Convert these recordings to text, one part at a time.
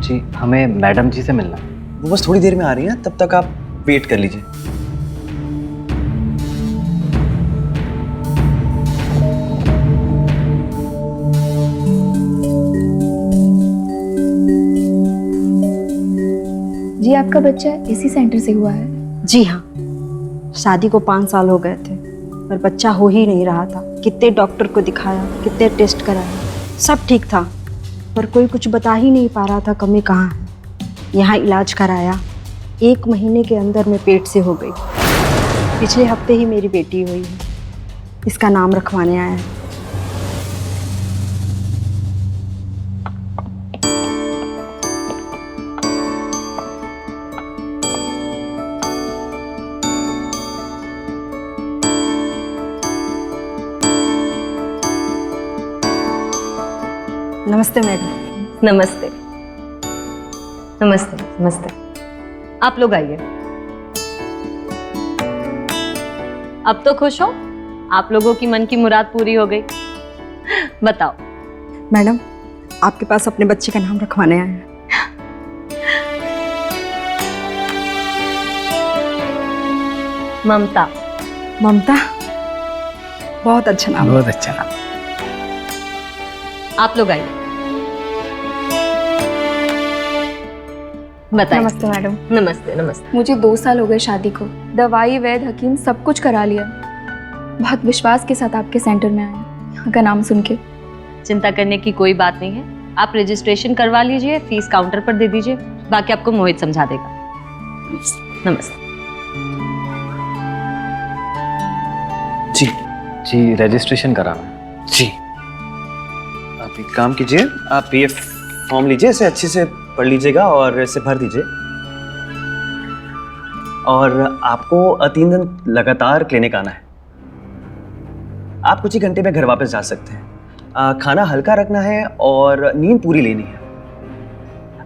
जी हमें मैडम जी से मिलना है। वो बस थोड़ी देर में आ रही हैं, तब तक आप वेट कर लीजिए। जी आपका बच्चा इसी सेंटर से हुआ है? जी हाँ, शादी को 5 साल हो गए थे पर बच्चा हो ही नहीं रहा था। कितने डॉक्टर को दिखाया, कितने टेस्ट कराया, सब ठीक था पर कोई कुछ बता ही नहीं पा रहा था कमी कहाँ है। यहाँ इलाज कराया, 1 महीने के अंदर में पेट से हो गई। पिछले हफ्ते ही मेरी बेटी हुई है, इसका नाम रखवाने आया है। नमस्ते मैडम। नमस्ते नमस्ते नमस्ते। आप लोग आइए। अब तो खुश हो? आप लोगों की मन की मुराद पूरी हो गई। बताओ। मैडम आपके पास अपने बच्चे का नाम रखवाने आए हैं। ममता। ममता, बहुत अच्छा नाम। बहुत अच्छा नाम। आप लोग आइए। बताइए। नमस्ते मैडम। नमस्ते नमस्ते। मुझे 2 साल हो गए शादी को। दवाई, वैद, हकीम सब कुछ करा लिया। बहुत विश्वास के साथ आपके सेंटर में आए, यहाँ का नाम सुन के। चिंता करने की कोई बात नहीं है। आप रजिस्ट्रेशन करवा लीजिए, फीस काउंटर पर दे दीजिए, बाकी आपको मोहित समझा देगा। नमस्ते। जी रजिस्ट्रेशन कराना है। जी आप एक काम कीजिए, आप ये फॉर्म लीजिए, इसे अच्छे से पढ़ लीजिएगा और इसे भर दीजिए। और आपको 3 दिन लगातार क्लिनिक आना है। आप कुछ ही घंटे में घर वापस जा सकते हैं। खाना हल्का रखना है और नींद पूरी लेनी है।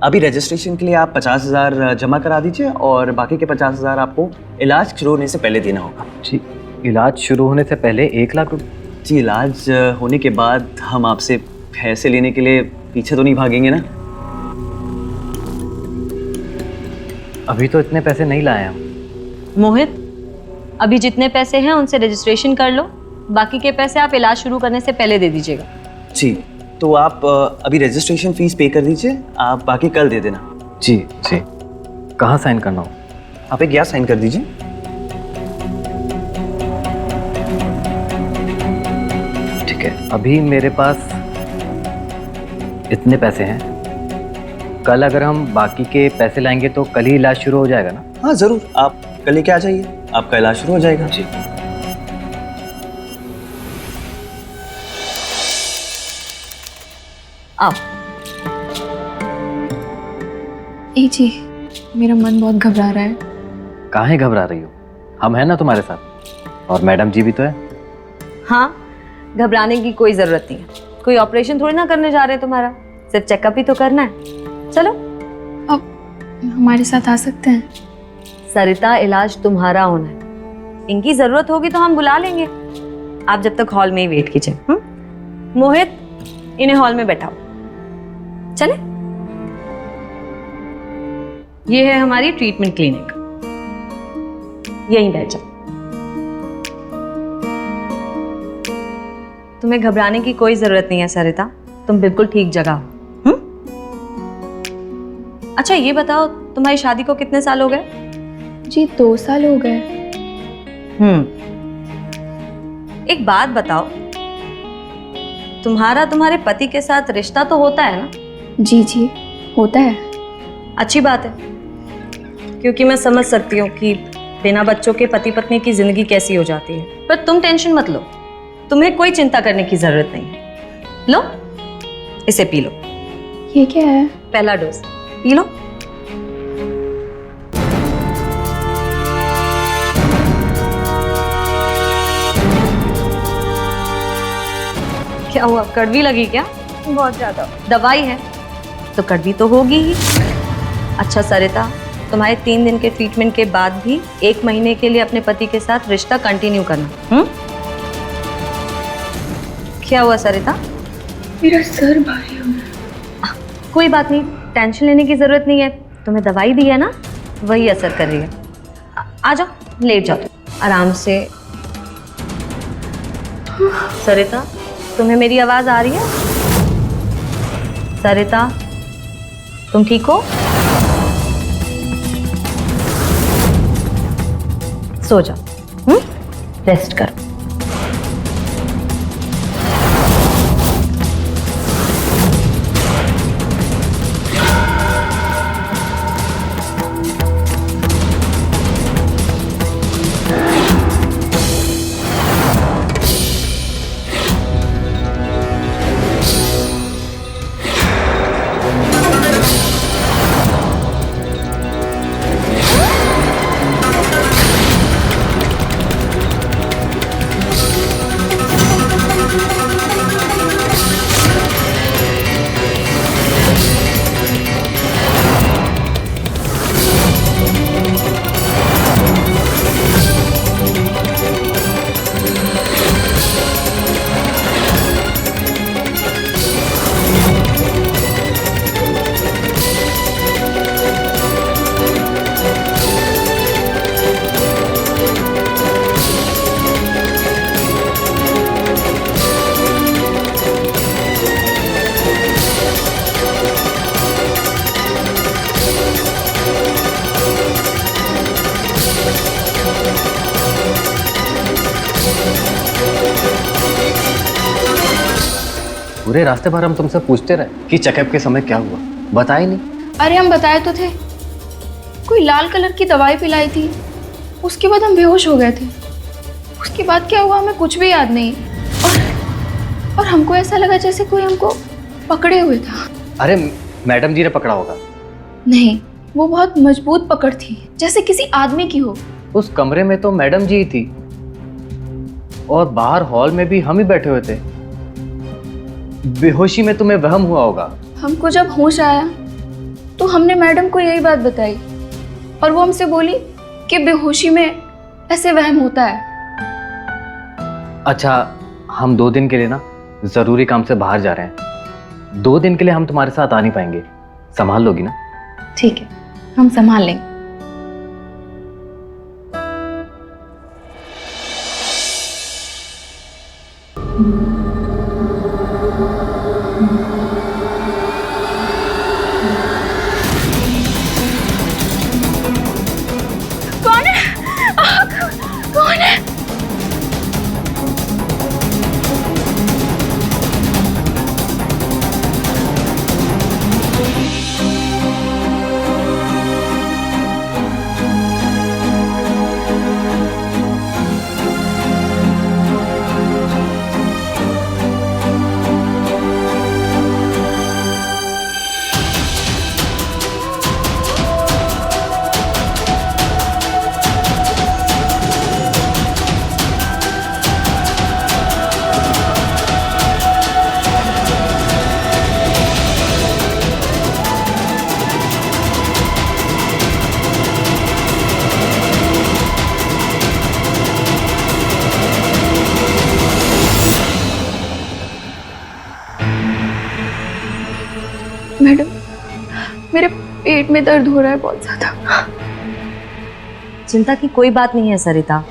अभी रजिस्ट्रेशन के लिए आप 50,000 जमा करा दीजिए और बाकी के 50,000 आपको इलाज शुरू होने से पहले देना होगा। जी इलाज शुरू होने से पहले 1 लाख रुपये? जी इलाज होने के बाद हम आपसे पैसे लेने के लिए पीछे तो नहीं भागेंगे ना। अभी तो इतने पैसे नहीं लाए हम। मोहित, अभी जितने पैसे हैं उनसे रजिस्ट्रेशन कर लो, बाकी के पैसे आप इलाज शुरू करने से पहले दे दीजिएगा। जी तो आप अभी रजिस्ट्रेशन फीस पे कर दीजिए, आप बाकी कल दे देना। जी जी। कहाँ साइन करना हो? आप एक यहाँ साइन कर दीजिए। ठीक है, अभी मेरे पास इतने पैसे हैं। कल अगर हम बाकी के पैसे लाएंगे तो कल ही इलाज शुरू हो जाएगा ना? हाँ ज़रूर, आप कल लेके आ जाइए, आपका इलाज शुरू हो जाएगा। जी। आओ। ए जी, मेरा मन बहुत घबरा रहा है। काहे घबरा रही हो? हम हैं ना तुम्हारे साथ, और मैडम जी भी तो है। हाँ, घबराने की कोई जरूरत नहीं है। कोई ऑपरेशन थोड़ी ना करने जा रहे हैं तुम्हारा, सिर्फ चेकअप ही तो करना है। चलो अब हमारे साथ आ सकते हैं? सरिता, इलाज तुम्हारा होना है। इनकी जरूरत होगी तो हम बुला लेंगे। आप जब तक हॉल में ही वेट कीजिए। मोहित, इन्हें हॉल में बैठाओ। चले। ये है हमारी ट्रीटमेंट क्लिनिक, यहीं बैठ जाओ। तुम्हें घबराने की कोई जरूरत नहीं है सरिता, तुम बिल्कुल ठीक जगह हो। अच्छा ये बताओ, तुम्हारी शादी को कितने साल हो गए? जी 2 साल हो गए। एक बात बताओ, तुम्हारा तुम्हारे पति के साथ रिश्ता तो होता है ना? जी जी होता है। अच्छी बात है, क्योंकि मैं समझ सकती हूँ कि बिना बच्चों के पति पत्नी की जिंदगी कैसी हो जाती है। पर तुम टेंशन मत लो, तुम्हें कोई चिंता करने की जरूरत नहीं है। लो, इसे पी लो। ये क्या है? पहला डोज पी लो। क्या हुआ, कड़वी लगी क्या? बहुत ज्यादा। दवाई है तो कड़वी तो होगी ही। अच्छा सरिता, तुम्हारे 3 दिन के ट्रीटमेंट के बाद भी 1 महीने के लिए अपने पति के साथ रिश्ता कंटिन्यू करना। क्या हुआ सरिता? मेरा सर भारी हो रहा है। कोई बात नहीं, टेंशन लेने की ज़रूरत नहीं है, तुम्हें दवाई दी है ना, वही असर कर रही है। आ जाओ, लेट जाओ आराम से। सरिता, तुम्हें मेरी आवाज़ आ रही है? सरिता, तुम ठीक हो? सो जाओ, रेस्ट करो। पूरे रास्ते भर हम तुमसे पूछते रहे कि चेकअप के समय क्या हुआ, बताया नहीं। अरे हम बताए तो थे, कोई लाल कलर की दवाई पिलाई थी, उसके बाद हम बेहोश हो गए थे। उसके बाद क्या हुआ हमें कुछ भी याद नहीं। और हमको ऐसा लगा जैसे कोई हमको पकड़े हुए था। अरे मैडम जी ने पकड़ा होगा। नहीं, वो बहुत मजबूत पकड़ थी, जैसे किसी आदमी की हो। उस कमरे में तो मैडम जी ही थी और बाहर हॉल में भी हम ही बैठे हुए थे। बेहोशी में तुम्हें वहम हुआ होगा। हमको जब होश आया तो हमने मैडम को यही बात बताई और वो हमसे बोली कि बेहोशी में ऐसे वहम होता है। अच्छा, हम 2 दिन के लिए ना जरूरी काम से बाहर जा रहे हैं। 2 दिन के लिए हम तुम्हारे साथ आ नहीं पाएंगे, संभाल लोगी ना? ठीक है, हम संभाल लेंगे। कौन है? कौन है? मैडम, मेरे पेट में दर्द हो रहा है बहुत ज्यादा। चिंता की कोई बात नहीं है सरिता,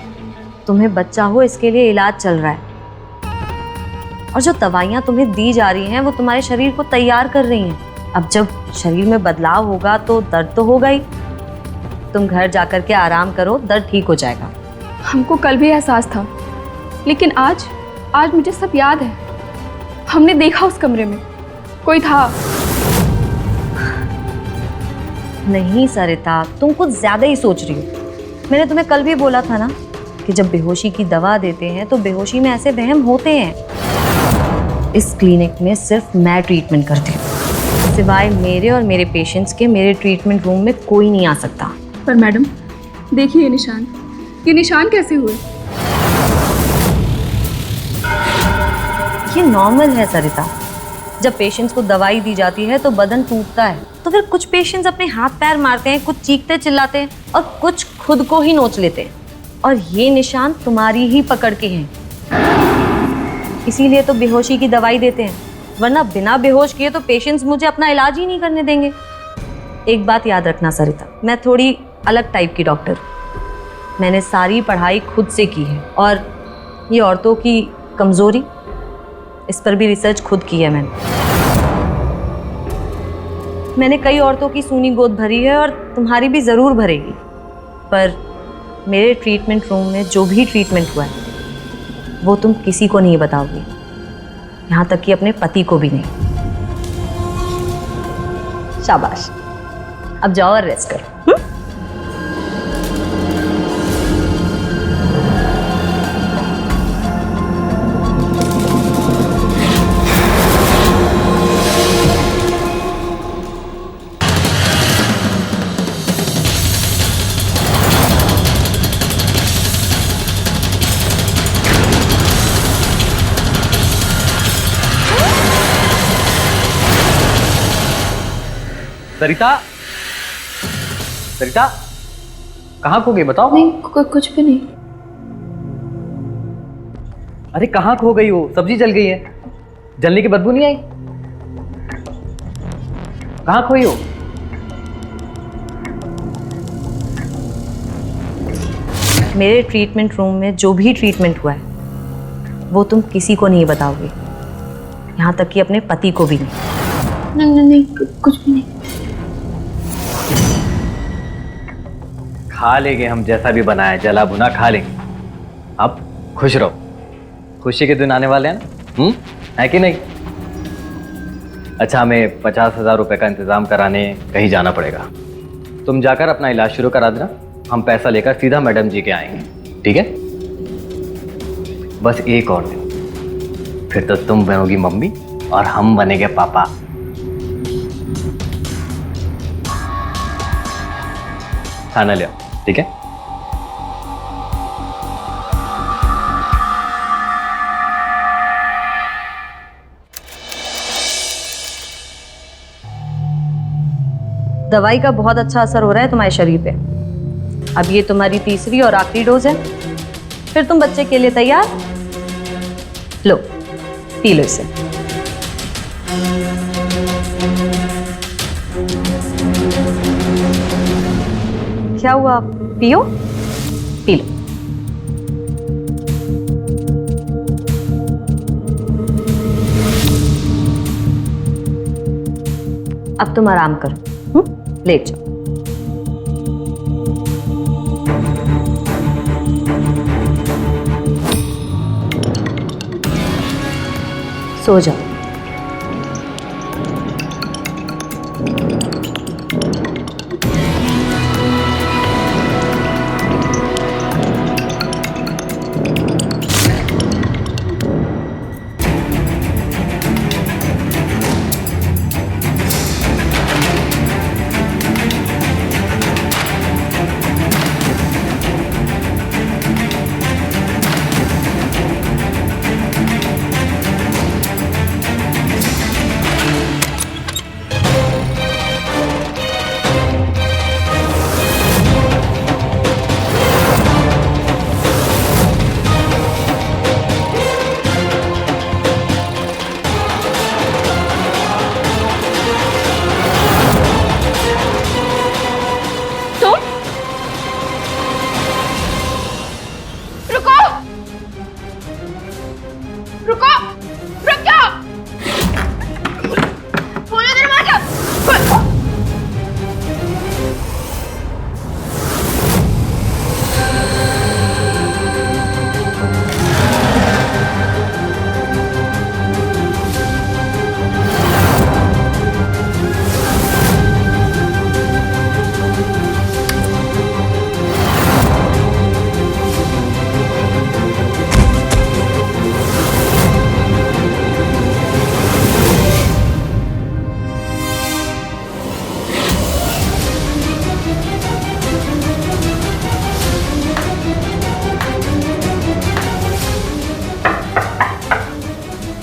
तुम्हें बच्चा हो इसके लिए इलाज चल रहा है और जो दवाइयाँ तुम्हें दी जा रही हैं वो तुम्हारे शरीर को तैयार कर रही हैं। अब जब शरीर में बदलाव होगा तो दर्द तो होगा ही। तुम घर जाकर के आराम करो, दर्द ठीक हो जाएगा। हमको कल भी एहसास था, लेकिन आज मुझे सब याद है। हमने देखा उस कमरे में कोई था। नहीं सरिता, तुम कुछ ज्यादा ही सोच रही हो। मैंने तुम्हें कल भी बोला था ना कि जब बेहोशी की दवा देते हैं तो बेहोशी में ऐसे वहम होते हैं। इस क्लिनिक में सिर्फ मैं ट्रीटमेंट करती हूँ, सिवाय मेरे और मेरे पेशेंट्स के मेरे ट्रीटमेंट रूम में कोई नहीं आ सकता। पर मैडम देखिए ये निशान कैसे हुए? ये नॉर्मल है सरिता। जब पेशेंट्स को दवाई दी जाती है तो बदन टूटता है, तो फिर कुछ पेशेंट्स अपने हाथ पैर मारते हैं, कुछ चीखते चिल्लाते हैं और कुछ खुद को ही नोच लेते हैं। और ये निशान तुम्हारी ही पकड़ के हैं, इसीलिए तो बेहोशी की दवाई देते हैं, वरना बिना बेहोश किए तो पेशेंट्स मुझे अपना इलाज ही नहीं करने देंगे। एक बात याद रखना सरिता, मैं थोड़ी अलग टाइप की डॉक्टर हूँ। मैंने सारी पढ़ाई खुद से की है और ये औरतों की कमज़ोरी, इस पर भी रिसर्च खुद की है मैंने कई औरतों की सूनी गोद भरी है और तुम्हारी भी ज़रूर भरेगी, पर मेरे ट्रीटमेंट रूम में जो भी ट्रीटमेंट हुआ है वो तुम किसी को नहीं बताओगी, यहाँ तक कि अपने पति को भी नहीं। शाबाश, अब जाओ और रेस्ट करो। सरिता, सरिता कहाँ खो गई बताओ। नहीं, कुछ भी नहीं। अरे कहाँ खो गई हो? सब्जी जल गई है, जलने की बदबू नहीं आई? कहाँ खोई हो? मेरे ट्रीटमेंट रूम में जो भी ट्रीटमेंट हुआ है वो तुम किसी को नहीं बताओगे, यहाँ तक कि अपने पति को भी नहीं। नहीं, कुछ भी नहीं। खा लेंगे हम, जैसा भी बनाया जला भुना खा लेंगे। अब खुश रहो, खुशी के दिन आने वाले हैं ना, है कि नहीं? अच्छा, हमें 50,000 रुपए का इंतजाम कराने कहीं जाना पड़ेगा। तुम जाकर अपना इलाज शुरू करा देना, हम पैसा लेकर सीधा मैडम जी के आएंगे, ठीक है? बस एक और दिन, फिर तो तुम बनोगी मम्मी और हम बनेंगे पापा। खाना ले आओ, ठीक है? दवाई का बहुत अच्छा असर हो रहा है तुम्हारे शरीर पे। अब ये तुम्हारी तीसरी और आखिरी डोज है, फिर तुम बच्चे के लिए तैयार। लो, पी लो इसे। क्या हुआ? पियो, पी लो। अब तुम आराम करो, लेट जाओ। सो जाओ।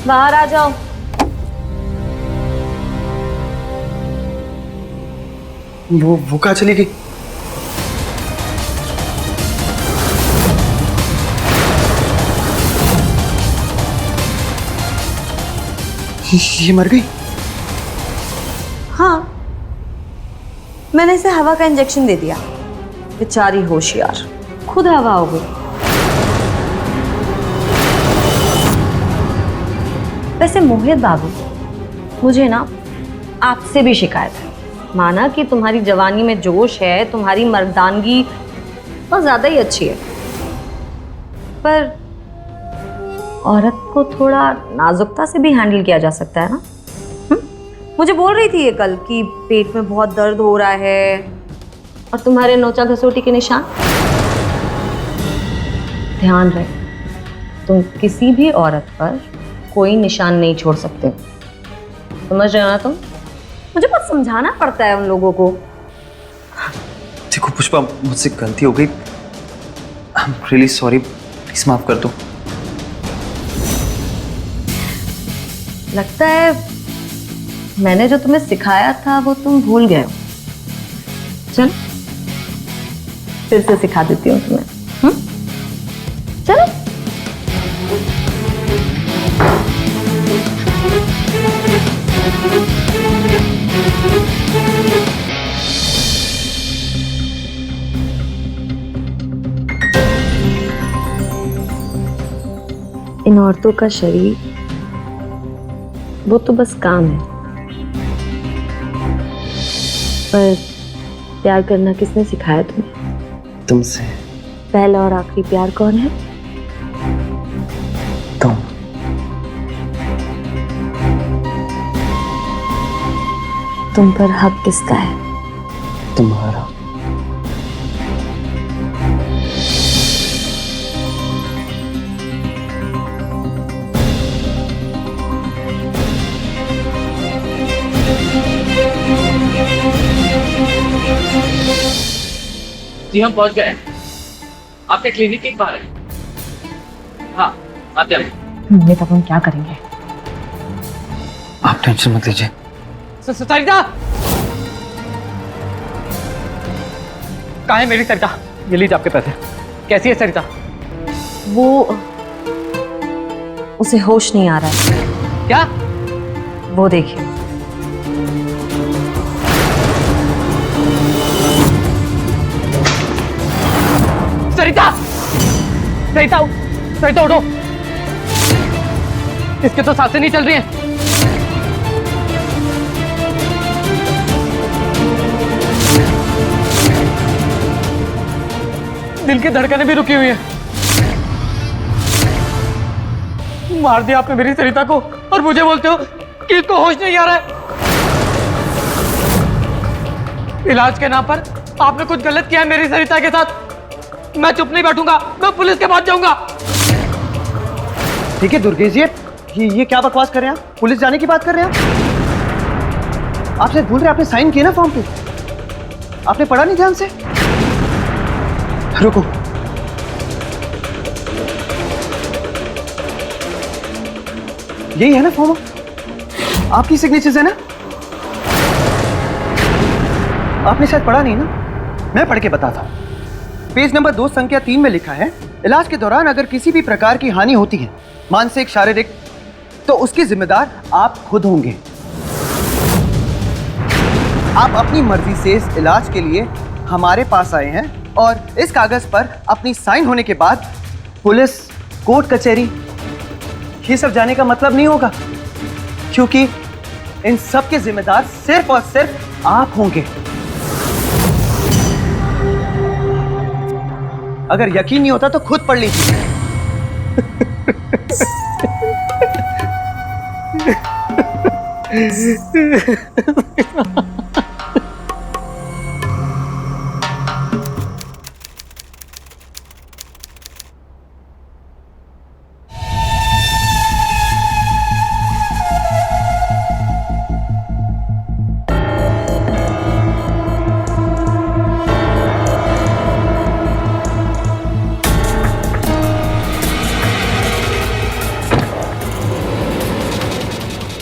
बाहर आ जाओ। वो कहाँ चली गई? ये मर गई? हाँ, मैंने इसे हवा का इंजेक्शन दे दिया। बेचारी होशियार, खुद हवा हो गई। वैसे मोहित बाबू, मुझे ना आपसे भी शिकायत है। माना कि तुम्हारी जवानी में जोश है, तुम्हारी मर्दानगी बहुत ज्यादा ही अच्छी है, पर औरत को थोड़ा नाजुकता से भी हैंडल किया जा सकता है ना। मुझे बोल रही थी ये कल कि पेट में बहुत दर्द हो रहा है और तुम्हारे नोचा घसोटी के निशान। ध्यान रहे, तुम किसी भी औरत पर कोई निशान नहीं छोड़ सकते। समझ रहे हो ना तुम? मुझे बहुत समझाना पड़ता है उन लोगों को। देखो पुष्पा, मुझसे गलती हो गई। I am really sorry, please माफ कर दो। लगता है मैंने जो तुम्हें सिखाया था वो तुम भूल गए हो। चल फिर से सिखा देती हूँ तुम्हें। चलो। इन औरतों का शरीर वो तो बस काम है, पर प्यार करना किसने सिखाया तुम्हें? तुमसे। पहला और आखिरी प्यार कौन है? तुम। तुम पर हक किसका है? तुम्हारा। जी हम पहुंच गए। आपके क्लिनिक के बाहर है। हाँ आते हैं। मम्मी तब हम क्या करेंगे? आप टेंशन मत लीजिए। सरिता कहाँ है मेरी सरिता? ये लीजिए आपके पैसे। कैसी है सरिता? वो उसे होश नहीं आ रहा है। क्या? वो देखिए। सरिता सरिता सरिता उठो, इसके तो सांसें नहीं चल रही हैं। दिल की धड़कनें भी रुकी हुई हैं। मार दिया आपने मेरी सरिता को और मुझे बोलते हो कि इसको होश नहीं आ रहा है। इलाज के नाम पर आपने कुछ गलत किया है मेरी सरिता के साथ। मैं चुप नहीं बैठूंगा, मैं पुलिस के पास जाऊंगा। ठीक है दुर्गेश जी, ये क्या बकवास कर रहे हैं आप? पुलिस जाने की बात कर रहे हैं आप? आप शायद भूल रहे हैं, आपने साइन किया ना फॉर्म पे। आपने पढ़ा नहीं ध्यान से? रुको। यही है ना फॉर्म? आपकी सिग्नेचर्स है ना? आपने शायद पढ़ा नहीं ना, मैं पढ़ के बताता हूं। पेज नंबर 2 संख्या 3 में लिखा है, इलाज के दौरान अगर किसी भी प्रकार की हानि होती है, मानसिक शारीरिक, तो उसके जिम्मेदार आप खुद होंगे। आप अपनी मर्जी से इस इलाज के लिए हमारे पास आए हैं और इस कागज पर अपनी साइन होने के बाद पुलिस, कोर्ट कचहरी ये सब जाने का मतलब नहीं होगा, क्योंकि इन सब के जिम्मेदार सिर्फ और सिर्फ आप होंगे। अगर यकीन नहीं होता तो खुद पढ़ लीजिए।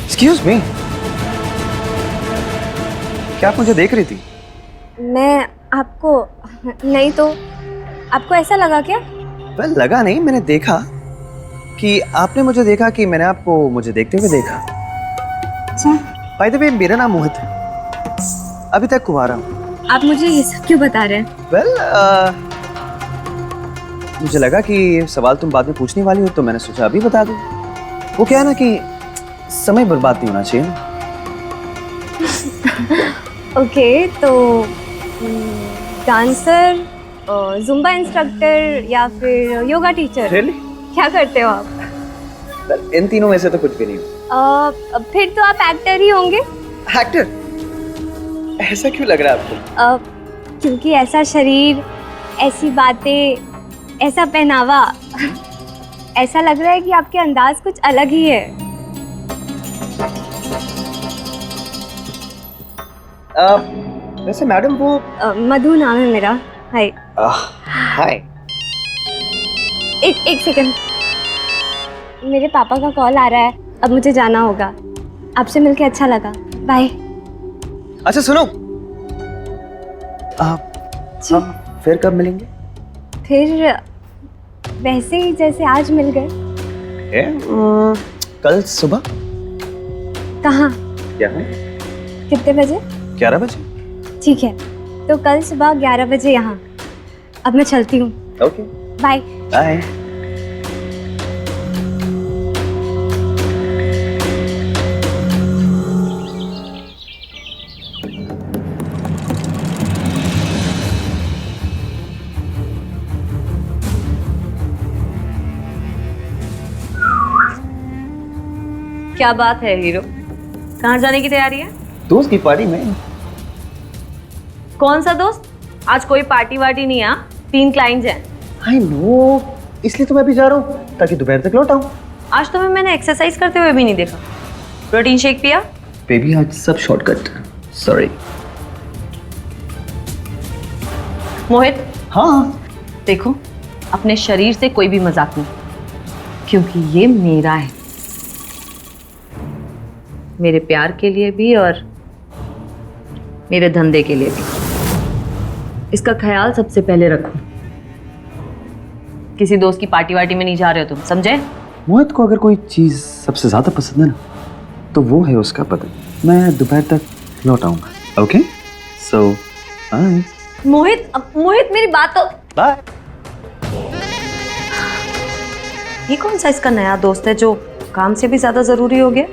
एक्सक्यूज मी, क्या आप मुझे देख रही थी? मैं आपको नहीं तो आपको ऐसा लगा क्या? वेल लगा नहीं, मैंने देखा कि आपने मुझे देखा कि मैंने आपको मुझे देखते हुए देखा। बाय द वे मेरा नाम मोहित है, अभी तक कुंवारा हूं। आप मुझे ये सब क्यों बता रहे हैं? वेल मुझे लगा कि ये सवाल तुम बाद में पूछने वाली हो, तो मैंने सोचा अभी बता दूं। वो क्या है ना कि समय बर्बाद नहीं होना चाहिए ना। ओके, तो डांसर, जुम्बा इंस्ट्रक्टर या फिर योगा टीचर? Really? क्या करते हो आप? Well, इन तीनों में से तो कुछ भी नहीं हो। फिर तो आप एक्टर ही होंगे। एक्टर? ऐसा क्यों लग रहा है आपको? क्योंकि ऐसा शरीर, ऐसी बातें, ऐसा पहनावा, ऐसा लग रहा है कि आपके अंदाज कुछ अलग ही है। वैसे मैडम वो मधु नाम है मेरा। हाय। हाय। एक सेकंड, मेरे पापा का कॉल आ रहा है, अब मुझे जाना होगा। आपसे मिलके अच्छा लगा, बाय। अच्छा सुनो, हम फिर कब मिलेंगे? फिर वैसे ही जैसे आज मिल गए। कल सुबह। कहाँ? यहाँ। कितने बजे? 11 बजे। ठीक है, तो कल सुबह 11 बजे यहाँ। अब मैं चलती हूँ। Okay, bye. बाय। क्या बात है हीरो, कहाँ जाने की तैयारी है? दोस्त की पार्टी में। कौन सा दोस्त? आज कोई पार्टी वार्टी नहीं है, 3 क्लाइंट्स हैं। आई नो, इसलिए तो मैं भी जा रहा हूँ ताकि दोपहर तक लौट आऊँ। आज तुम्हें मैंने एक्सरसाइज करते हुए भी नहीं देखा। प्रोटीन शेक पिया? बेबी आज सब शॉर्टकट, सॉरी। मोहित, हाँ देखो अपने शरीर से कोई भी मजाक नहीं, क्योंकि ये मेरा है, मेरे प्यार के लिए भी और मेरे धंधे के लिए भी। इसका ख्याल सबसे पहले रखो। किसी दोस्त की पार्टी वार्टी में नहीं जा रहे हो तुम, समझे? मोहित को अगर कोई चीज सबसे ज्यादा पसंद है ना, तो वो है उसका पतंग। मैं दोपहर तक लौट आऊंगा। ओके, सो बाय। मोहित मेरी बात तो। बाय। ये कौन सा इसका नया दोस्त है जो काम से भी ज्यादा जरूरी हो गया?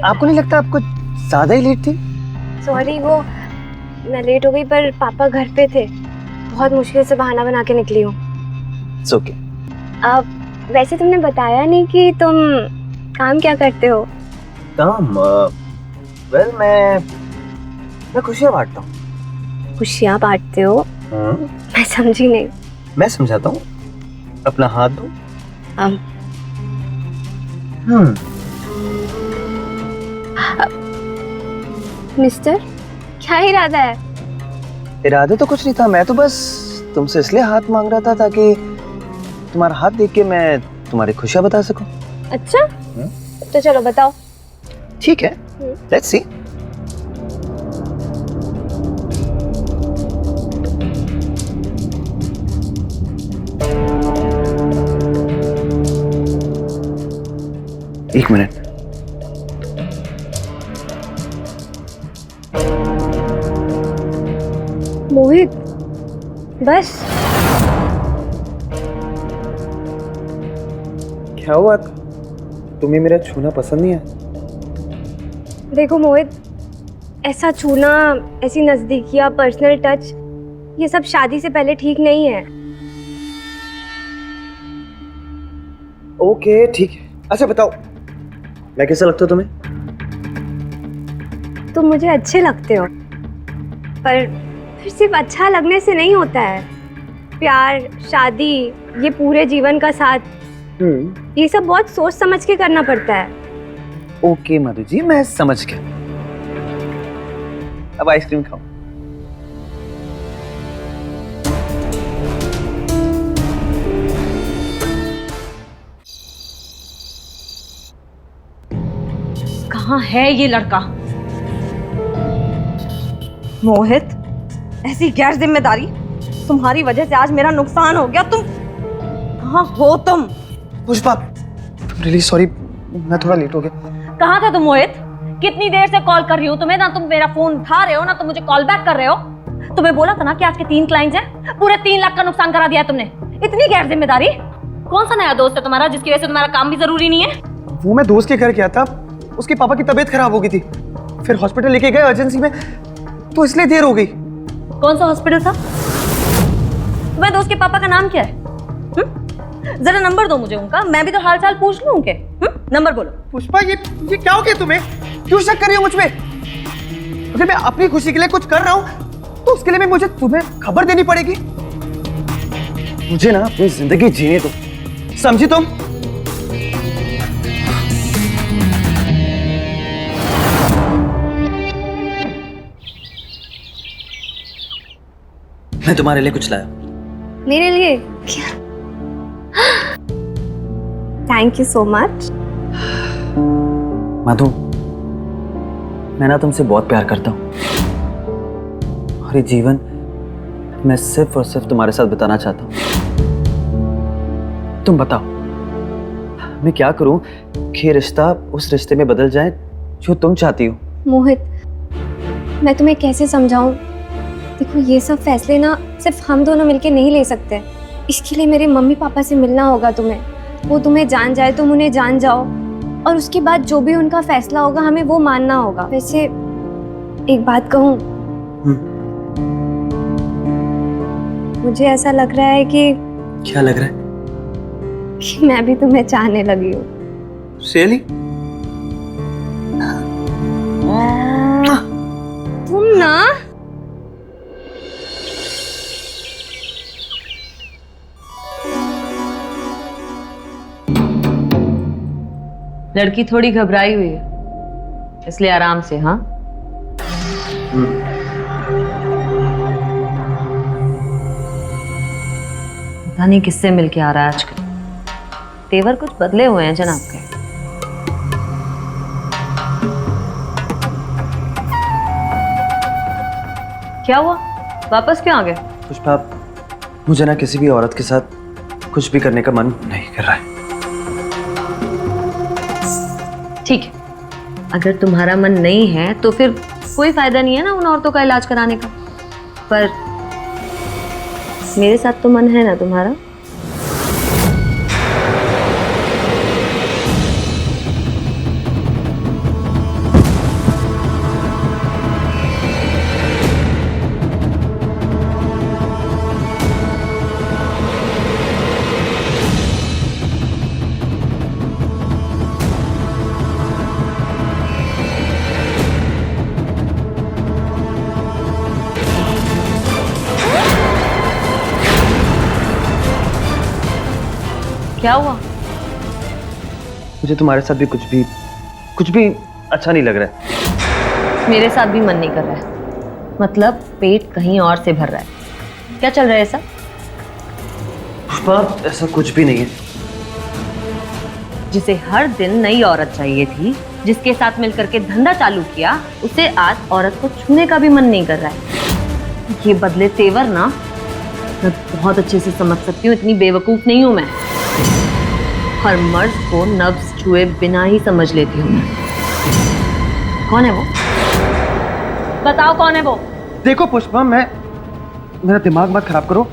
आपको नहीं लगता आप कुछ ज्यादा ही लेट थी? सॉरी, वो मैं लेट हो गई, पर पापा घर पे थे। बहुत मुश्किल से बहाना बना के निकली हूँ। It's okay. वैसे तुमने बताया नहीं कि तुम काम क्या करते हो। काम? वेल मैं खुशियाँ बांटता हूँ। खुशियाँ बांटते हो? मैं समझी नहीं। मैं समझाता हूँ, अपना हाथ दो। मिस्टर, क्या इरादा है? इरादे तो कुछ नहीं था, मैं तो बस तुमसे इसलिए हाथ मांग रहा था ताकि तुम्हारा हाथ देख के मैं तुम्हारी खुशियाँ बता सकूं। अच्छा, तो चलो बताओ। ठीक है, लेट्स सी। एक मिनट। मोहित, बस। क्या हुआ? तुम्हें मेरा छूना पसंद नहीं है? देखो मोहित, ऐसा छूना, ऐसी नजदीकियां, पर्सनल टच, ये सब शादी से पहले ठीक नहीं है। ओके ठीक है। अच्छा बताओ, मैं कैसा लगता हूँ तुम्हें? तुम मुझे अच्छे लगते हो, पर फिर सिर्फ अच्छा लगने से नहीं होता है। प्यार, शादी, ये पूरे जीवन का साथ, ये सब बहुत सोच समझ के करना पड़ता है। ओके मधु जी, मैं समझ गया। अब आइसक्रीम खाओ। कहाँ है ये लड़का? मोहित, ऐसी गैर जिम्मेदारी, तुम्हारी वजह से आज मेरा नुकसान हो गया। तुम कहाँ हो? तुम पुष्पा, रियली सॉरी, मैं थोड़ा लेट हो गया। कहाँ था तुम मोहित? कितनी देर से कॉल कर रही हूँ तुम्हें, ना तुम मेरा फोन उठा रहे हो ना तुम मुझे कॉल बैक कर रहे हो। तुम्हें बोला था ना कि आज के 3 क्लाइंट्स हैं, पूरे 3 लाख का नुकसान करा दिया है तुमने। इतनी गैर जिम्मेदारी। कौन सा नया दोस्त है तुम्हारा जिसकी वजह से तुम्हारा काम भी जरूरी नहीं है? वो मैं दोस्त के घर गया था, उसके पापा की तबीयत खराब हो गई थी, फिर हॉस्पिटल लेके गए अर्जेंसी में, तो इसलिए देर हो गई। कौन सा हॉस्पिटल था? तुम्हारे दोस्त के पापा का नाम क्या है? जरा नंबर दो मुझे उनका, मैं भी तो हाल चाल पूछ लूं उनके। नंबर बोलो। पुष्पा, ये क्या हो गया तुम्हें? क्यों शक कर रही हो मुझ पे? अगर मैं अपनी खुशी के लिए कुछ कर रहा हूं तो उसके लिए भी मुझे तुम्हें खबर देनी पड़ेगी। मुझे ना अपनी जिंदगी जीने दो, समझी तुम? मैं तुम्हारे लिए कुछ लाया। मेरे लिए क्या? Thank you so much. Madhu, मैं ना तुमसे बहुत प्यार करता हूँ और ये जीवन मैं सिर्फ और सिर्फ तुम्हारे साथ बिताना चाहता हूँ। तुम बताओ मैं क्या करूं कि रिश्ता उस रिश्ते में बदल जाए जो तुम चाहती हो। मोहित, मैं तुम्हें कैसे समझाऊं? देखो, ये सब फैसले ना सिर्फ हम दोनों मिलके नहीं ले सकते। इसके लिए मेरे मम्मी पापा से मिलना होगा तुम्हें। वो तुम्हें जान जाए, तुम उन्हें जान जाओ, और उसके बाद जो भी उनका फैसला होगा हमें वो मानना होगा। वैसे एक बात कहूं, मुझे ऐसा लग रहा है कि क्या लग रहा है? कि मैं भी तुम्हें चाहने लगी हूँ। रियली? तुम ना लड़की थोड़ी घबराई हुई है, इसलिए आराम से। हाँ, पता नहीं किससे मिलके आ रहा है आजकल। तेवर कुछ बदले हुए हैं जनाब के। क्या हुआ, वापस क्यों आ गए? पुष्पा, मुझे ना किसी भी औरत के साथ कुछ भी करने का मन नहीं कर रहा है। ठीक है, अगर तुम्हारा मन नहीं है तो फिर कोई फायदा नहीं है ना उन औरतों का इलाज कराने का। पर मेरे साथ तो मन है ना तुम्हारा। क्या हुआ? मुझे तुम्हारे साथ भी कुछ भी अच्छा नहीं लग रहा है। मेरे साथ भी मन नहीं कर रहा है। मतलब पेट कहीं और से भर रहा है। क्या चल रहा है ऐसा? पुष्पा, ऐसा कुछ भी नहीं है। जिसे हर दिन नई औरत चाहिए थी, जिसके साथ मिलकर के धंधा चालू किया, उसे आज औरत को छूने का भी मन नहीं कर रहा है। ये बदले तेवर ना मैं बहुत अच्छे से समझ सकती हूँ, इतनी बेवकूफ नहीं हूं मैं। हर मर्द को नब्ज छुए बिना ही समझ लेती हूँ मैं। कौन है वो? बताओ कौन है वो? देखो पुष्पा, मेरा दिमाग मत खराब करो।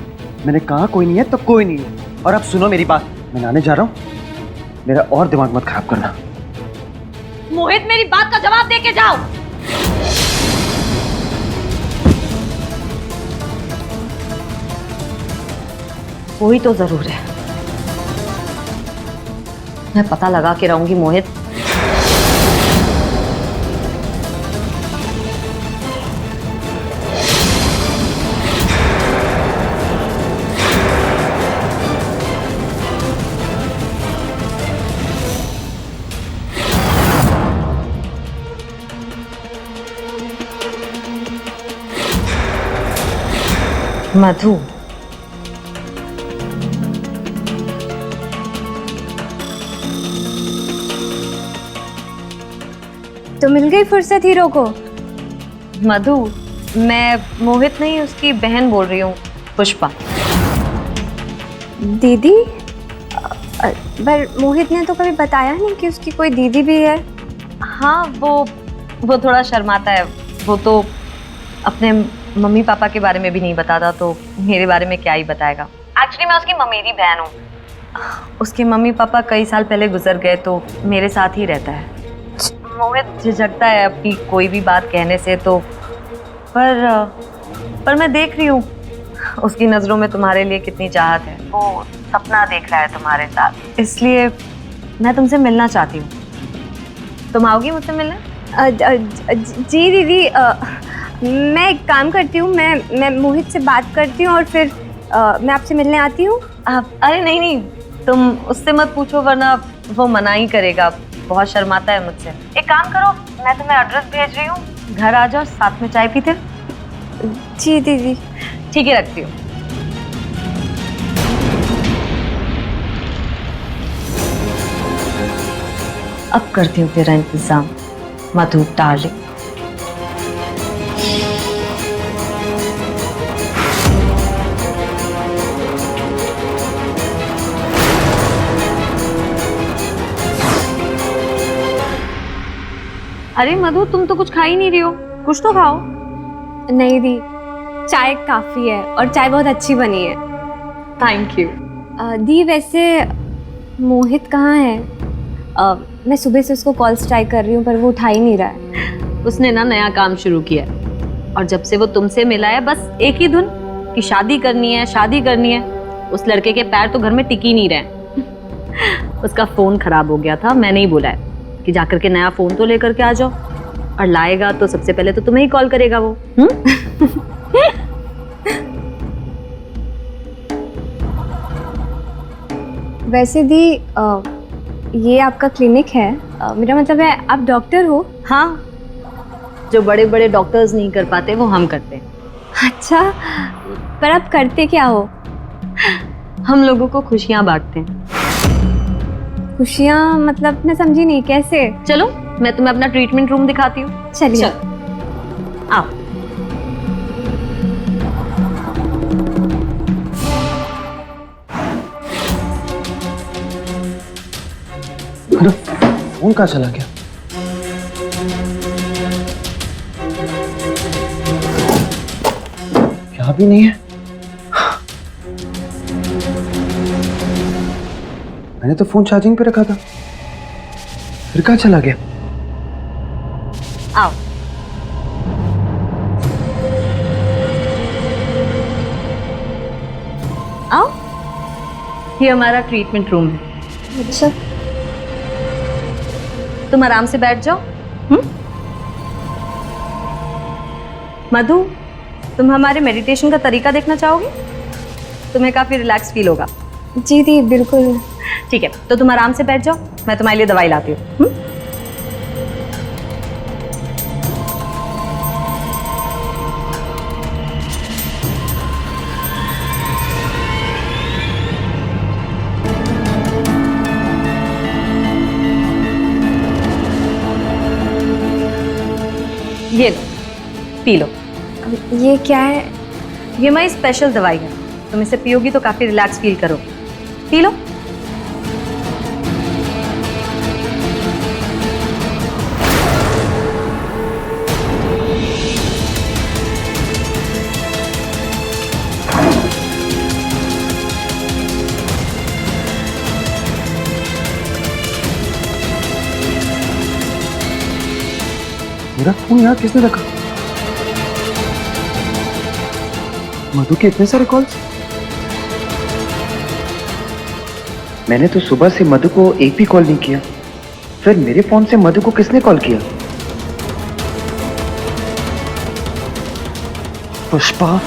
मैंने कहा कोई नहीं है तो कोई नहीं है। और अब सुनो मेरी बात, मैं नहाने जा रहा हूँ, मेरा और दिमाग मत खराब करना। मोहित, मेरी बात का जवाब दे के जाओ। कोई तो जरूर है, मैं पता लगा के रहूंगी मोहित। मधु, तो मिल गई फुर्सत हीरो को। मधु, मैं मोहित नहीं उसकी बहन बोल रही हूँ, पुष्पा। दीदी, पर मोहित ने तो कभी बताया नहीं कि उसकी कोई दीदी भी है। हाँ, वो थोड़ा शर्माता है। वो तो अपने मम्मी पापा के बारे में भी नहीं बताता, तो मेरे बारे में क्या ही बताएगा। एक्चुअली मैं उसकी ममेरी बहन हूँ। उसके मम्मी पापा कई साल पहले गुजर गए, तो मेरे साथ ही रहता है। मोहित झिझकता है अपनी कोई भी बात कहने से, तो पर मैं देख रही हूँ उसकी नज़रों में तुम्हारे लिए कितनी चाहत है। वो सपना देख रहा है तुम्हारे साथ, इसलिए मैं तुमसे मिलना चाहती हूँ। तुम आओगी मुझसे मिलने? जी दीदी, मैं एक काम करती हूँ, मैं मोहित से बात करती हूँ और फिर मैं आपसे मिलने आती हूँ। अरे नहीं, तुम उससे मत पूछो, वरना वो मना ही करेगा। बहुत शर्माता है मुझसे। एक काम करो, मैं तुम्हें एड्रेस भेज रही हूँ, घर आ जाओ, साथ में चाय पीते। जी दीदी। ठीक है, रखती हूँ। अब करती हूँ तेरा इंतजाम, मधु डार्लिंग। अरे मधु, तुम तो कुछ खा ही नहीं रही हो, कुछ तो खाओ। नहीं दी, चाय काफ़ी है और चाय बहुत अच्छी बनी है। Thank you. दी वैसे मोहित कहाँ है? मैं सुबह से उसको कॉल्स ट्राई कर रही हूँ पर वो उठा ही नहीं रहा है। उसने ना नया काम शुरू किया है, और जब से वो तुमसे मिला है बस एक ही धुन कि शादी करनी है, शादी करनी है। उस लड़के के पैर तो घर में टिक ही नहीं रहे। उसका फ़ोन खराब हो गया था, मैंने ही बोला है कि जाकर के नया फ़ोन तो लेकर के आ जाओ, और लाएगा तो सबसे पहले तो तुम्हें ही कॉल करेगा वो। वैसे दी, ये आपका क्लिनिक है, मेरा मतलब है आप डॉक्टर हो? हाँ, जो बड़े बड़े डॉक्टर्स नहीं कर पाते वो हम करते हैं। अच्छा, पर आप करते क्या हो? हम लोगों को खुशियाँ बांटते हैं। खुशियाँ मतलब मैं समझी नहीं, कैसे? चलो मैं तुम्हें अपना ट्रीटमेंट रूम दिखाती हूँ। चलिए। आओ। अरे फोन कहाँ चला गया? यहाँ भी नहीं है। मैंने तो फोन चार्जिंग पे रखा था, फिर कहाँ चला गया? आओ। आओ, ये हमारा ट्रीटमेंट रूम है। अच्छा, तुम आराम से बैठ जाओ। मधु, तुम हमारे मेडिटेशन का तरीका देखना चाहोगे? तुम्हें काफी रिलैक्स फील होगा। जी दी, बिल्कुल। ठीक है, तो तुम आराम से बैठ जाओ, मैं तुम्हारे लिए दवाई लाती हूँ। ये लो, पी लो। ये क्या है? ये हमारी स्पेशल दवाई है, तुम इसे पियोगी तो काफी रिलैक्स फील करो। P low. मेरा फोन यहाँ किसने रखा? मधु के इतने सारे कॉल्स। मैंने तो सुबह से मधु को एक भी कॉल नहीं किया, फिर मेरे फोन से मधु को किसने कॉल किया? पुष्पा।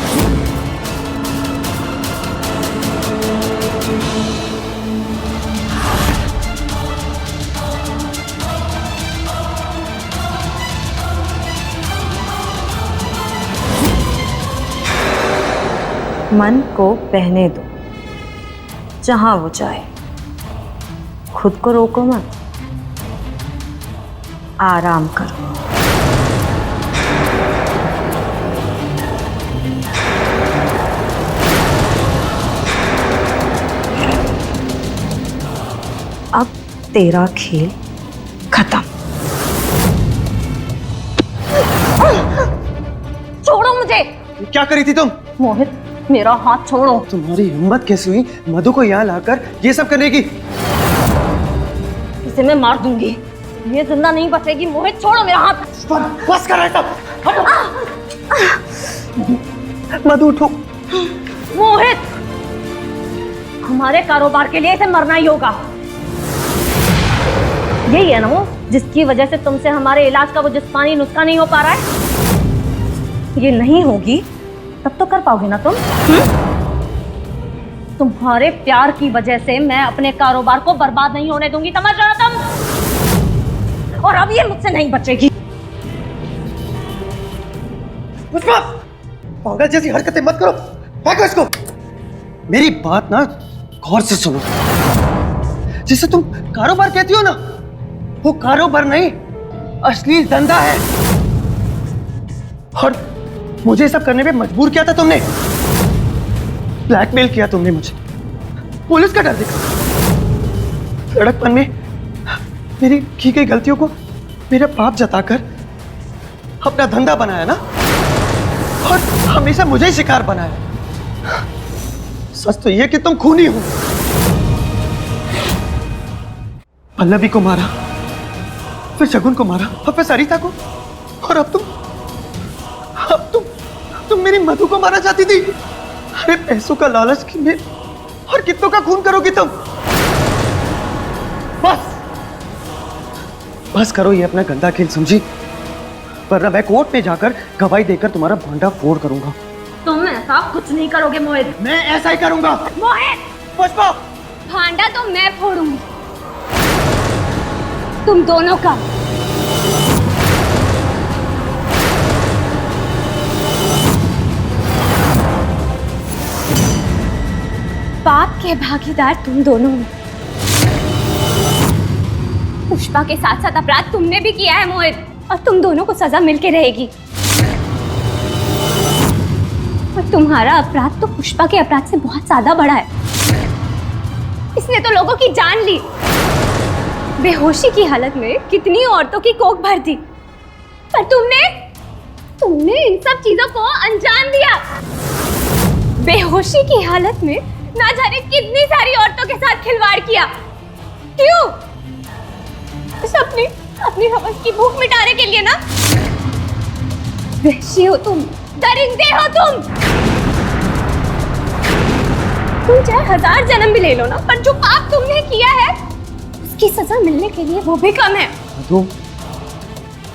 मन को बहने दो, जहां वो जाए। खुद को रोको मत, आराम करो। तेरा खेल खत्म। छोड़ो मुझे। क्या करी थी तुम? मोहित, मेरा हाथ छोड़ो। तुम्हारी हिम्मत कैसे हुई मधु को यहाँ लाकर ये सब करने की? इसे मैं मार दूंगी, ये जिंदा नहीं बचेगी। मोहित छोड़ो मेरा हाथ। बस कर सब। मधु उठो। मोहित, हमारे कारोबार के लिए इसे मरना ही होगा। यही है ना वो जिसकी वजह से तुमसे हमारे इलाज का वो जिस्मानी नुस्खा नहीं हो पा रहा है। ये नहीं होगी तब तो कर पाओगे ना तुम? तुम्हारे प्यार की वजह से मैं अपने कारोबार को बर्बाद नहीं होने दूंगी, समझ रहे हो तुम? और अब ये मुझसे नहीं बचेगी। पुष्पा, पागल जैसी हरकतें मत करो, फेंको इसको। मेरी बात ना गौर से सुनो। जिसे तुम कारोबार कहती हो ना, वो कारोबार नहीं, अश्लील धंधा है। और मुझे सब करने पे मजबूर किया था तुमने, ब्लैकमेल किया तुमने मुझे, पुलिस का डर दिखा, लड़कपन में मेरी की गई गलतियों को मेरा पाप जताकर अपना धंधा बनाया ना, और हमेशा मुझे ही शिकार बनाया। सच तो ये कि तुम खूनी हो। पल्लवी को मारा, फिर शगुन को मारा, और फिर सरिता को, और अब तुम मेरी मधु को मारना चाहती थी। अरे पैसों का लालच कितने और कितनों का खून करोगी तुम? बस करो ये अपना गंदा खेल, समझी? वरना मैं कोर्ट में जाकर गवाही देकर तुम्हारा भांडा फोड़ करूंगा। तुम ऐसा कुछ नहीं करोगे मोहित। मैं ऐसा ही करूंगा। मोहित, पुष्पा, भांडा तो मैं फोड़ूंगी, तुम दोनों का। पाप के भागीदार तुम दोनों हो। पुष्पा के साथ साथ अपराध तुमने भी किया है मोहित, और तुम दोनों को सजा मिलके रहेगी। और तुम्हारा अपराध तो पुष्पा के अपराध से बहुत ज्यादा बड़ा है। इसने तो लोगों की जान ली, बेहोशी की हालत में कितनी औरतों की कोख भर दी, पर तुमने इन सब चीजों को अंजाम दिया। बेहोशी की हालत में ना जाने कितनी सारी औरतों के साथ खिलवाड़ किया। क्यों? बस अपनी हवस की भूख मिटाने के लिए ना? वहशी हो तुम, दरिंदे हो तुम चाहे 1000 जन्म भी ले लो ना, पर जो पाप तुमने किया है उसकी सजा मिलने के लिए वो भी कम है। मधु,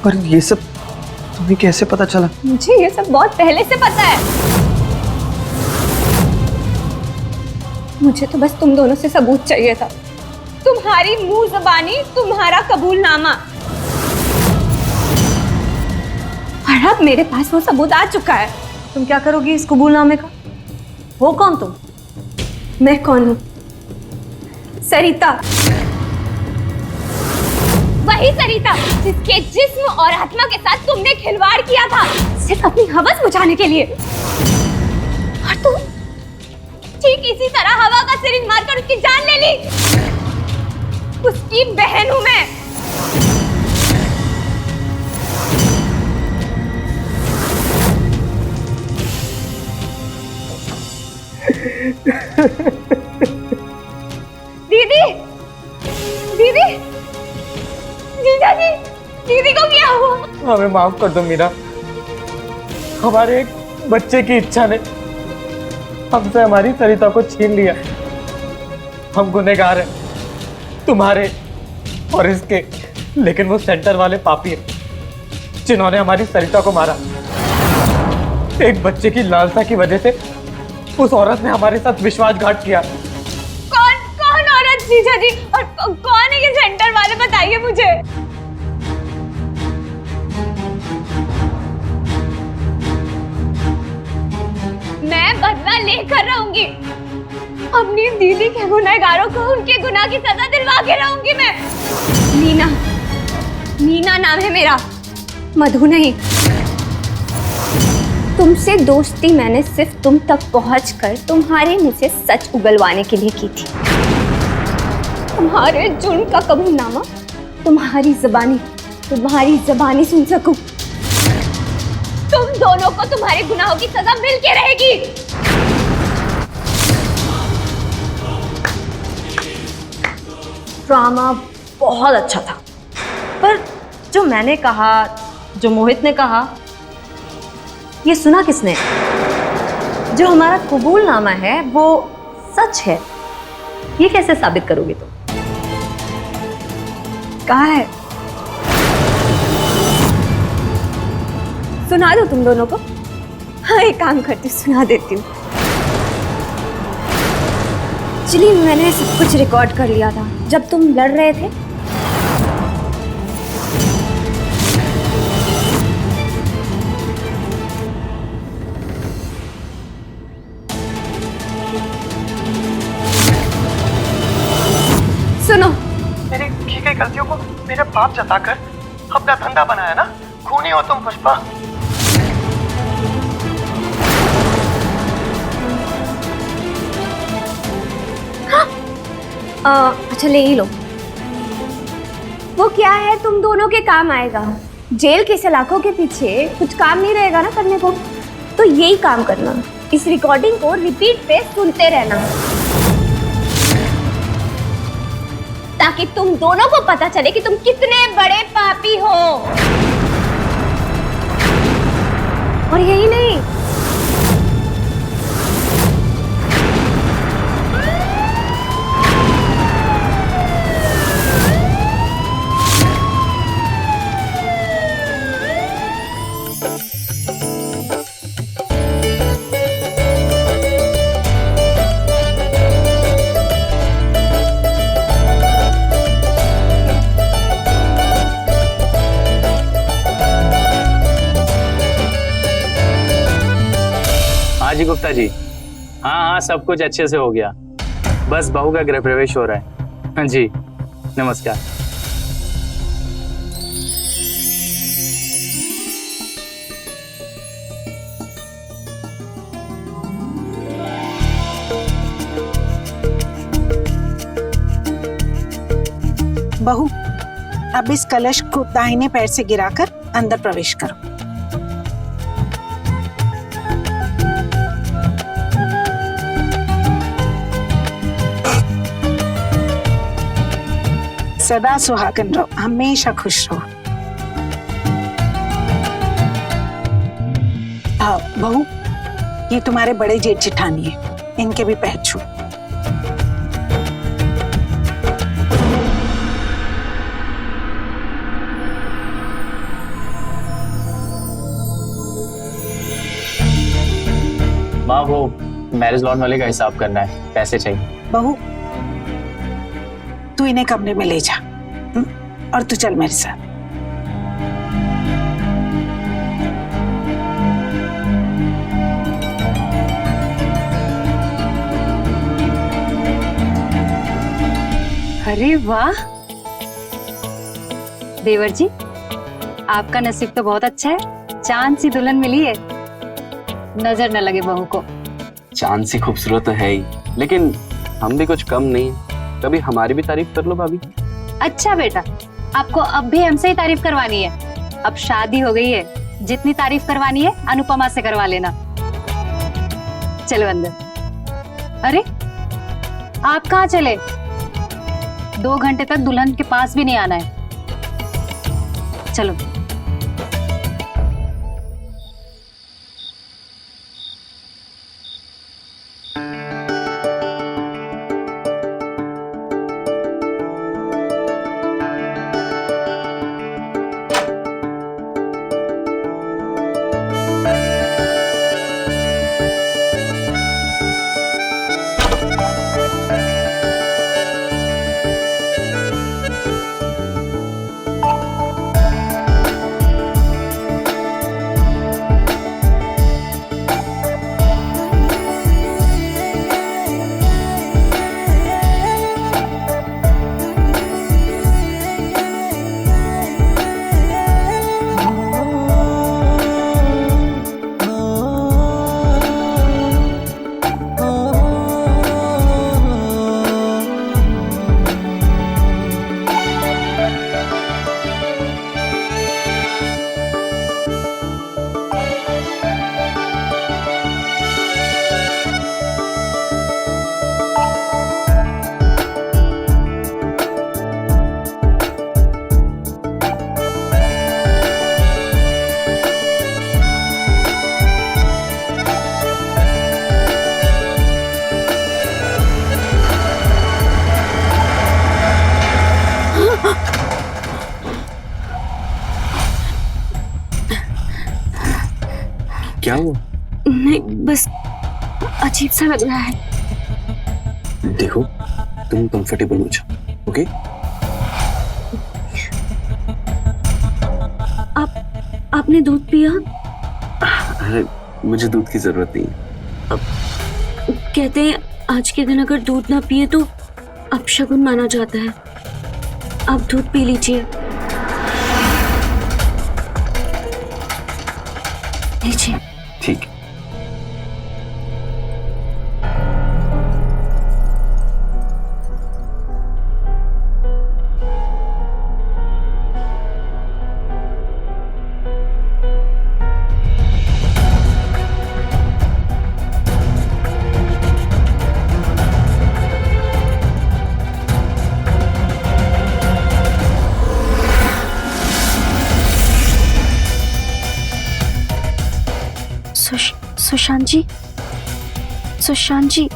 पर ये सब तुम्हें कैसे पता चला? मुझे ये सब बहुत पहले से पता है। मुझे तो बस तुम दोनों से सबूत चाहिए था, तुम्हारी मुंह ज़बानी, तुम्हारा कबूलनामा। और अब मेरे पास वो सबूत आ चुका है। तुम क्या करोगी इस कबूलनामे का? हो कौन तुम? मैं कौन हूँ? सरिता, वही सरिता जिसके जिस्म और आत्मा के साथ तुमने खिलवाड़ किया था, सिर्फ अपनी हवस बुझाने के लिए। और तुम ठीक इसी तरह हवा का सिरिंज मारकर उसकी जान ले ली। उसकी बहन हूं मैं। दीदी, दीदी, जीजा जी, दीदी को क्या हुआ? हमें माफ कर दो मीरा, हमारे एक बच्चे की इच्छा ने हमसे हमारी सरिता को छीन लिया। हम गुनहगार हैं, तुम्हारे और इसके, लेकिन वो सेंटर वाले पापी हैं जिन्होंने हमारी सरिता को मारा। एक बच्चे की लालसा की वजह से उस औरत ने हमारे साथ विश्वासघात किया। कौन औरत जीजा जी? और कौन है ये सेंटर वाले, बताइए मुझे। मैं बदला लेकर रहूंगी, अपनी दीदी के गुनहगारों को उनके गुनाह की सजा दिलवा के रहूंगी मैं। मीना नाम है मेरा, मधु नहीं। तुमसे दोस्ती मैंने सिर्फ तुम तक पहुंचकर तुम्हारे मुंह से सच उगलवाने के लिए की थी। तुम्हारे जुर्म का कबूलनामा तुम्हारी जबानी सुन सकूं। तुम दोनों को तुम्हारे गुनाहों की सजा मिल के रहेगी। ड्रामा बहुत अच्छा था, पर जो मैंने कहा, जो मोहित ने कहा, ये सुना किसने? जो हमारा कबूलनामा है वो सच है, ये कैसे साबित करोगे तुम? कहा है? सुना दो तुम दोनों को। हाँ, एक काम करती हूँ, सुना देती हूँ। चलिए, मैंने सब कुछ रिकॉर्ड कर लिया था जब तुम लड़ रहे थे। सुनो, मेरी की गई गलतियों को मेरे पाप जताकर अपना धंधा बनाया ना। खूनी हो तुम पुष्पा। अच्छा, ले ही लो। वो क्या है, तुम दोनों के काम आएगा। जेल के सलाखों के पीछे कुछ काम नहीं रहेगा ना करने को, तो यही काम करना। इस रिकॉर्डिंग को रिपीट पे सुनते रहना, ताकि तुम दोनों को पता चले कि तुम कितने बड़े पापी हो। और यही नहीं, हाँ जी गुप्ता जी, हाँ सब कुछ अच्छे से हो गया। बस बहू का गृह प्रवेश हो रहा है। हाँ जी, नमस्कार। बहू, अब इस कलश को दाहिने पैर से गिराकर अंदर प्रवेश करो। सदा सुहागन रहो, हमेशा खुश रहो। हाँ बहू, ये तुम्हारे बड़े जेठ जेठानी है, इनके भी पैर छू। माँ, वो मैरिज लॉन वाले का हिसाब करना है, पैसे चाहिए। बहू, तू इन्हें कमरे में ले जा, और तू चल मेरे साथ। अरे वाह देवर जी, आपका नसीब तो बहुत अच्छा है, चांद सी दुल्हन मिली है। नजर न लगे बहू को। चांद सी खूबसूरत तो है ही, लेकिन हम भी कुछ कम नहीं है। कभी हमारी भी तारीफ कर लो भाभी। अच्छा बेटा, आपको अब भी हमसे ही तारीफ करवानी है। अब शादी हो गई है, जितनी तारीफ करवानी है अनुपमा से करवा लेना। चलो अंदर। अरे आप कहाँ चले? 2 घंटे तक दुल्हन के पास भी नहीं आना है। चलो। क्या हुआ? नहीं, बस अजीब सा लग रहा है। देखो, तुम कंफर्टेबल हो जाओ, ओके? आपने दूध पिया? अरे मुझे दूध की जरूरत नहीं है। कहते हैं आज के दिन अगर दूध ना पिए तो अपशगुन माना जाता है। आप दूध पी लीजिए। लीजिए। ठीक है। सुशांत जी, सुशांत जी,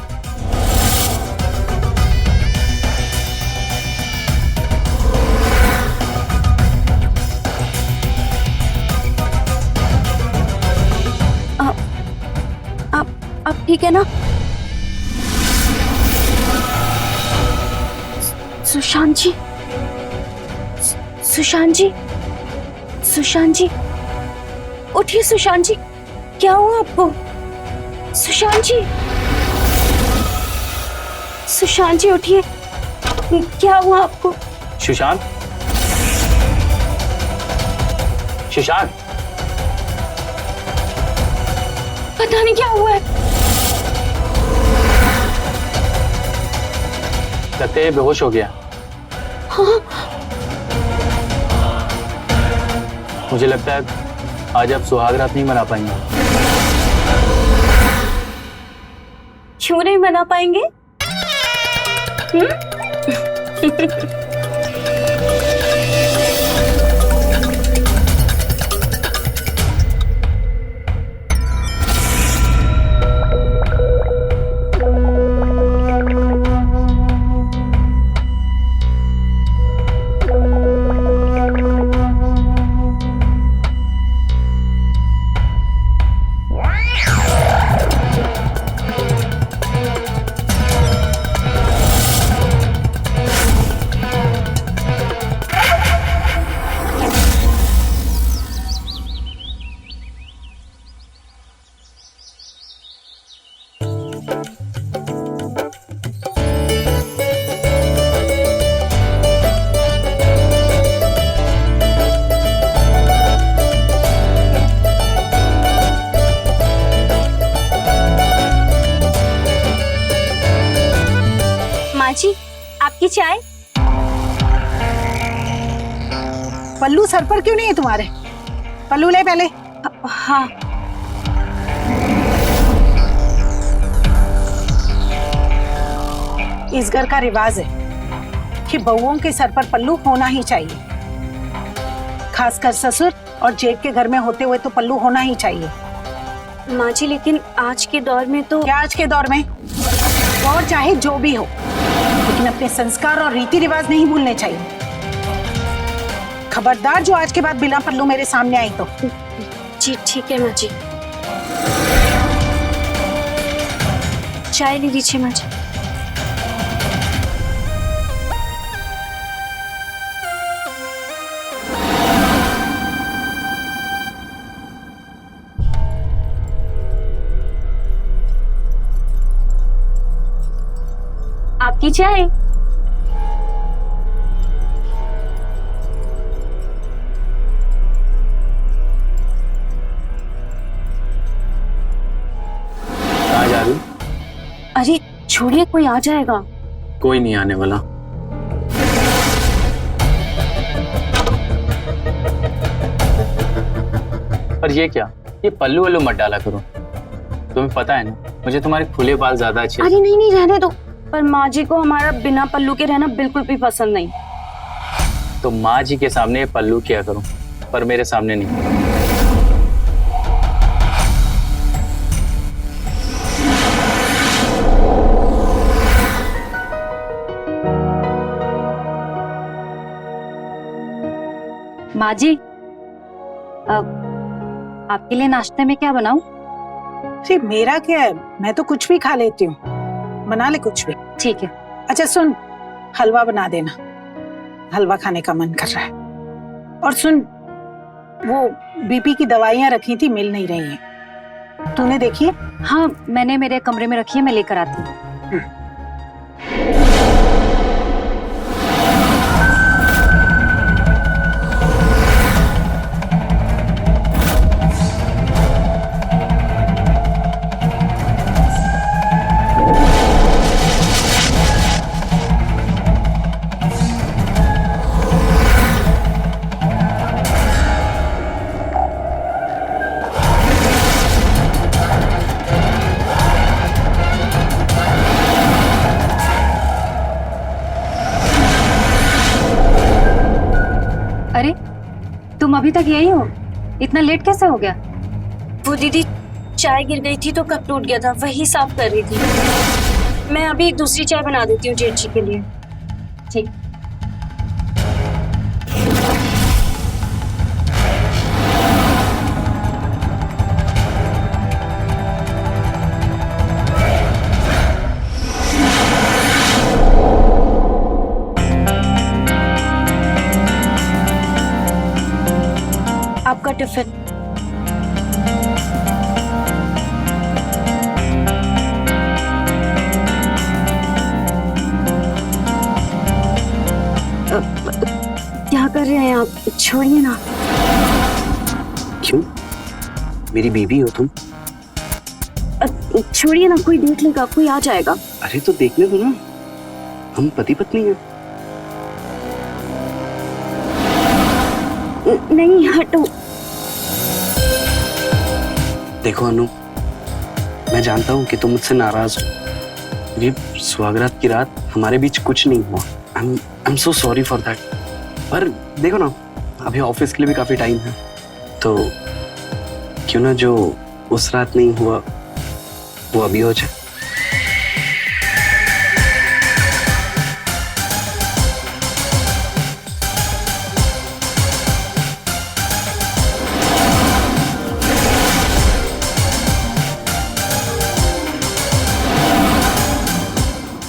आप ठीक है ना? सुशांत जी, सुशांत जी, सुशांत जी, उठिए सुशांत जी, क्या हुआ आपको? सुशांत जी, सुशांत जी उठिए, क्या हुआ आपको? सुशांत, सुशांत, पता नहीं क्या हुआ है। लगता है बेहोश हो गया। हाँ, मुझे लगता है आज आप सुहाग रात नहीं मना पाएंगे। क्यों नहीं मना पाएंगे? माँ जी, आपकी चाय। पल्लू सर पर क्यों नहीं है तुम्हारे? पल्लू ले पहले। हाँ, इस घर का रिवाज है कि बहुओं के सर पर पल्लू होना ही चाहिए, खासकर ससुर और जेठ के घर में होते हुए तो पल्लू होना ही चाहिए। माँ जी, लेकिन आज के दौर में तो। क्या आज के दौर में? और चाहे जो भी हो, लेकिन अपने संस्कार और रीति रिवाज नहीं भूलने चाहिए। खबरदार जो आज के बाद बिना पल्लू मेरे सामने आई तो। जी ठीक है माँ जी। चाय ले लीजिए माँ जी। आपकी चाय। कहाँ जा रही? अरे छोड़िए, कोई आ जाएगा। कोई नहीं आने वाला। और ये क्या, ये पल्लू वल्लू मत डाला करो। तुम्हें पता है ना, मुझे तुम्हारे खुले बाल ज्यादा अच्छे। अरे नहीं नहीं, रहने दो। पर माँ जी को हमारा बिना पल्लू के रहना बिल्कुल भी पसंद नहीं। तो माँ जी के सामने पल्लू किया करो, पर मेरे सामने नहीं। माँ जी, अब आपके लिए नाश्ते में क्या बनाऊं? अरे मेरा क्या है, मैं तो कुछ भी खा लेती हूँ, बना ले कुछ भी। ठीक है। अच्छा सुन, हलवा बना देना, हलवा खाने का मन कर रहा है। और सुन, वो बीपी की दवाइयाँ रखी थी, मिल नहीं रही हैं, तूने देखी है? हाँ, मैंने मेरे कमरे में रखी है, मैं लेकर आती हूँ। अरे, तुम अभी तक यही हो? इतना लेट कैसे हो गया? वो दीदी चाय गिर गई थी तो कप टूट गया था, वही साफ कर रही थी। मैं अभी दूसरी चाय बना देती हूँ जेठ जी के लिए। ठीक। आपका टिफिन। क्या कर रहे हैं आप? छोड़िए ना। क्यों? मेरी बीवी हो तुम? छोड़िए ना, कोई देख लेगा, कोई आ जाएगा। अरे तो देखने दो ना, हम पति पत्नी हैं। नहीं, हटो। देखो अनु, मैं जानता हूँ कि तुम मुझसे नाराज हो। ये सुहागरात की रात हमारे बीच कुछ नहीं हुआ। I am so sorry for that. पर देखो ना, अभी ऑफिस के लिए भी काफी टाइम है, तो क्यों ना जो उस रात नहीं हुआ वो अभी हो जाए।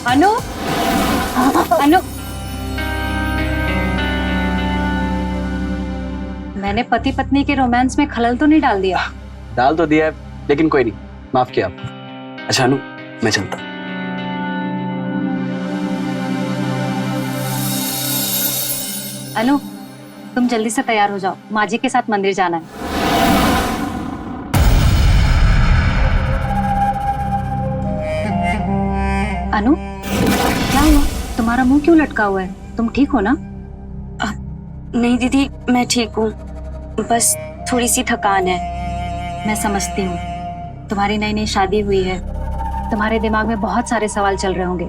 अनु, अनु, मैंने पति पत्नी के रोमांस में खलल तो नहीं डाल दिया? डाल तो दिया है, लेकिन कोई नहीं, माफ किया आपने। अच्छा अनु, मैं चलता हूँ। अनु, तुम जल्दी से तैयार हो जाओ, माँ जी के साथ मंदिर जाना है। अनु, क्या हुआ? तुम्हारा मुंह क्यों लटका हुआ है? तुम ठीक हो ना? नहीं दीदी, मैं ठीक हूँ, बस थोड़ी सी थकान है। मैं समझती हूँ, तुम्हारी नई नई शादी हुई है, तुम्हारे दिमाग में बहुत सारे सवाल चल रहे होंगे